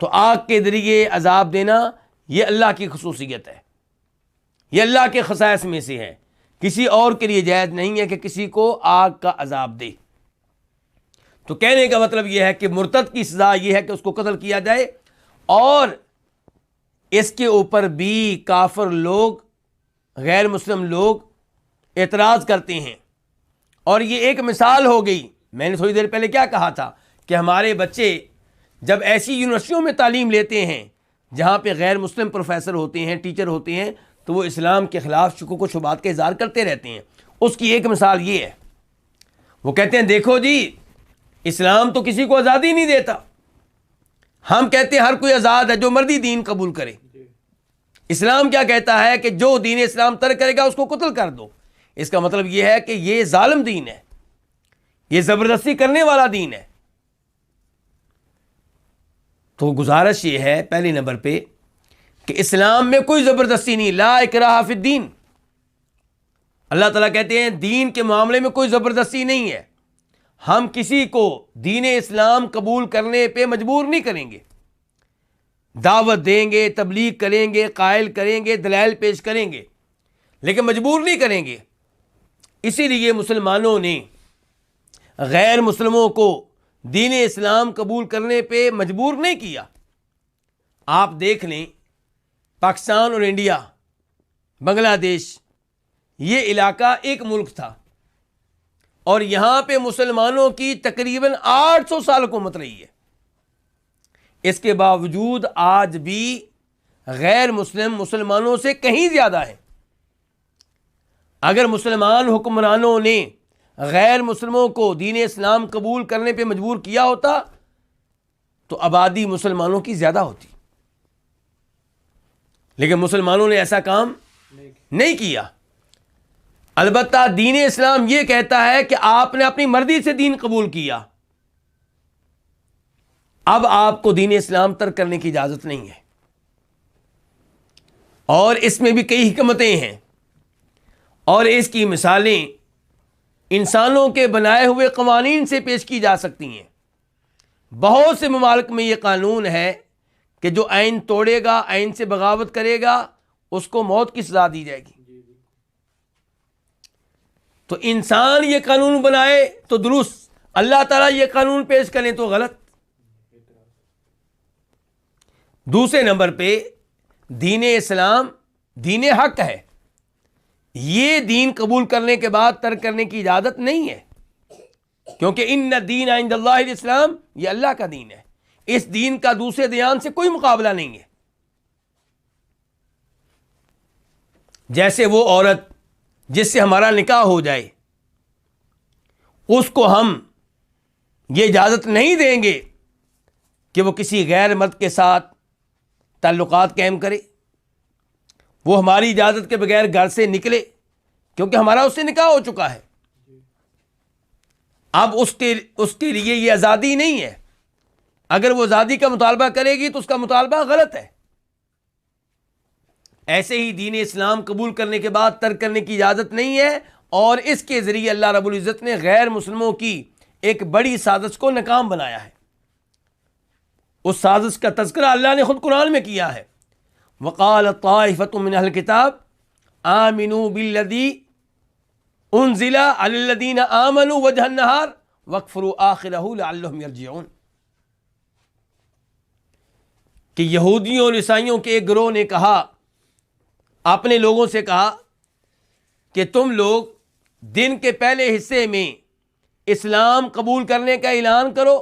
تو آگ کے ذریعے عذاب دینا یہ اللہ کی خصوصیت ہے، یہ اللہ کے خصائص میں سے ہے، کسی اور کے لیے جائز نہیں ہے کہ کسی کو آگ کا عذاب دے۔ تو کہنے کا مطلب یہ ہے کہ مرتد کی سزا یہ ہے کہ اس کو قتل کیا جائے، اور اس کے اوپر بھی کافر لوگ، غیر مسلم لوگ اعتراض کرتے ہیں۔ اور یہ ایک مثال ہو گئی، میں نے تھوڑی دیر پہلے کیا کہا تھا کہ ہمارے بچے جب ایسی یونیورسٹیوں میں تعلیم لیتے ہیں جہاں پہ غیر مسلم پروفیسر ہوتے ہیں، ٹیچر ہوتے ہیں، تو وہ اسلام کے خلاف شکوک و شبہات کا اظہار کرتے رہتے ہیں۔ اس کی ایک مثال یہ ہے، وہ کہتے ہیں دیکھو جی اسلام تو کسی کو آزادی نہیں دیتا، ہم کہتے ہیں ہر کوئی آزاد ہے جو مرضی دین قبول کرے۔ اسلام کیا کہتا ہے کہ جو دین اسلام ترک کرے گا اس کو قتل کر دو۔ اس کا مطلب یہ ہے کہ یہ ظالم دین ہے، یہ زبردستی کرنے والا دین ہے۔ تو گزارش یہ ہے پہلے نمبر پہ کہ اسلام میں کوئی زبردستی نہیں، لا اکراہ فی الدین۔ اللہ تعالیٰ کہتے ہیں دین کے معاملے میں کوئی زبردستی نہیں ہے، ہم کسی کو دین اسلام قبول کرنے پہ مجبور نہیں کریں گے. دعوت دیں گے، تبلیغ کریں گے، قائل کریں گے، دلائل پیش کریں گے، لیکن مجبور نہیں کریں گے. اسی لیے مسلمانوں نے غیر مسلموں کو دین اسلام قبول کرنے پہ مجبور نہیں کیا. آپ دیکھ لیں، پاکستان اور انڈیا، بنگلہ دیش، یہ علاقہ ایک ملک تھا اور یہاں پہ مسلمانوں کی تقریباً 800 سال حکومت رہی ہے. اس کے باوجود آج بھی غیر مسلم مسلمانوں سے کہیں زیادہ ہیں. اگر مسلمان حکمرانوں نے غیر مسلموں کو دین اسلام قبول کرنے پہ مجبور کیا ہوتا تو آبادی مسلمانوں کی زیادہ ہوتی، لیکن مسلمانوں نے ایسا کام نہیں کیا. البتہ دین اسلام یہ کہتا ہے کہ آپ نے اپنی مرضی سے دین قبول کیا، اب آپ کو دین اسلام ترک کرنے کی اجازت نہیں ہے. اور اس میں بھی کئی حکمتیں ہیں اور اس کی مثالیں انسانوں کے بنائے ہوئے قوانین سے پیش کی جا سکتی ہیں. بہت سے ممالک میں یہ قانون ہے کہ جو آئین توڑے گا، آئین سے بغاوت کرے گا، اس کو موت کی سزا دی جائے گی. تو انسان یہ قانون بنائے تو درست، اللہ تعالیٰ یہ قانون پیش کریں تو غلط. دوسرے نمبر پہ دین اسلام دین حق ہے. یہ دین قبول کرنے کے بعد ترک کرنے کی اجازت نہیں ہے، کیونکہ ان الدین عند اللہ الاسلام، یہ اللہ کا دین ہے. اس دین کا دوسرے دیان سے کوئی مقابلہ نہیں ہے. جیسے وہ عورت جس سے ہمارا نکاح ہو جائے، اس کو ہم یہ اجازت نہیں دیں گے کہ وہ کسی غیر مرد کے ساتھ تعلقات قائم کرے، وہ ہماری اجازت کے بغیر گھر سے نکلے، کیونکہ ہمارا اس سے نکاح ہو چکا ہے. اب اس کے لیے یہ آزادی نہیں ہے. اگر وہ آزادی کا مطالبہ کرے گی تو اس کا مطالبہ غلط ہے. ایسے ہی دین اسلام قبول کرنے کے بعد ترک کرنے کی اجازت نہیں ہے، اور اس کے ذریعے اللہ رب العزت نے غیر مسلموں کی ایک بڑی سازش کو ناکام بنایا ہے. اس سازش کا تذکرہ اللہ نے خود قرآن میں کیا ہے. وقال طائفۃ من اہل الکتاب آمنوا بالذی انزل علی الذین آمنوا وجہ النہار واکفروا آخرہ لعلہم یرجعون. کہ یہودیوں اور عیسائیوں کے ایک گروہ نے کہا، اپنے لوگوں سے کہا کہ تم لوگ دن کے پہلے حصے میں اسلام قبول کرنے کا اعلان کرو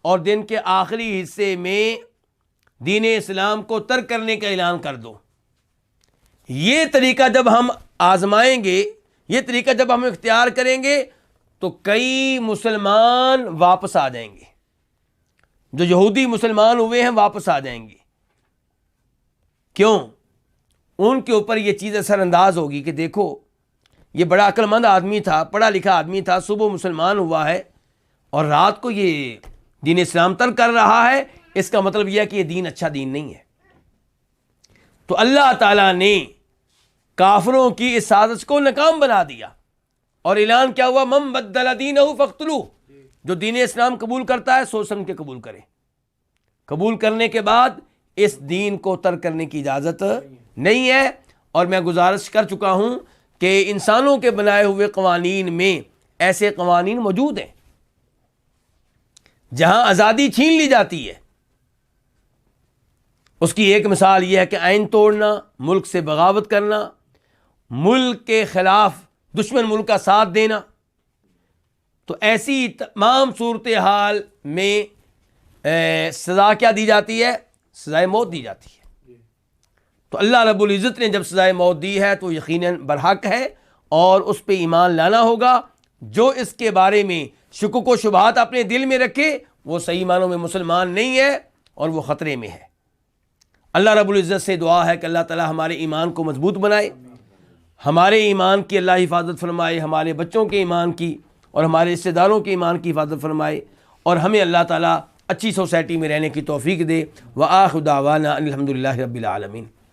اور دن کے آخری حصے میں دین اسلام کو ترک کرنے کا اعلان کر دو. یہ طریقہ جب ہم آزمائیں گے، یہ طریقہ جب ہم اختیار کریں گے تو کئی مسلمان واپس آ جائیں گے. جو یہودی مسلمان ہوئے ہیں واپس آ جائیں گے. کیوں؟ ان کے اوپر یہ چیز اثر انداز ہوگی کہ دیکھو یہ بڑا عقل مند آدمی تھا، پڑھا لکھا آدمی تھا، صبح مسلمان ہوا ہے اور رات کو یہ دین اسلام ترک کر رہا ہے. اس کا مطلب یہ ہے کہ یہ دین اچھا دین نہیں ہے. تو اللہ تعالیٰ نے کافروں کی اس سازش کو ناکام بنا دیا اور اعلان کیا ہوا، من بدل دینہ فاقتلوہ. جو دین اسلام قبول کرتا ہے سوچ سمجھ کے قبول کرے. قبول کرنے کے بعد اس دین کو ترک کرنے کی اجازت نہیں ہے. اور میں گزارش کر چکا ہوں کہ انسانوں کے بنائے ہوئے قوانین میں ایسے قوانین موجود ہیں جہاں آزادی چھین لی جاتی ہے. اس کی ایک مثال یہ ہے کہ آئین توڑنا، ملک سے بغاوت کرنا، ملک کے خلاف دشمن ملک کا ساتھ دینا. تو ایسی تمام صورتحال میں سزا کیا دی جاتی ہے؟ سزائے موت دی جاتی ہے. تو اللہ رب العزت نے جب سزائے موت دی ہے تو یقیناً برحق ہے اور اس پہ ایمان لانا ہوگا. جو اس کے بارے میں شکوک و شبہات اپنے دل میں رکھے وہ صحیح معنوں میں مسلمان نہیں ہے اور وہ خطرے میں ہے. اللہ رب العزت سے دعا ہے کہ اللہ تعالی ہمارے ایمان کو مضبوط بنائے، ہمارے ایمان کی اللہ حفاظت فرمائے، ہمارے بچوں کے ایمان کی اور ہمارے رشتہ داروں کے ایمان کی حفاظت فرمائے، اور ہمیں اللہ تعالیٰ اچھی سوسائٹی میں رہنے کی توفیق دے. وآخر دعوانا الحمدللہ رب العالمین.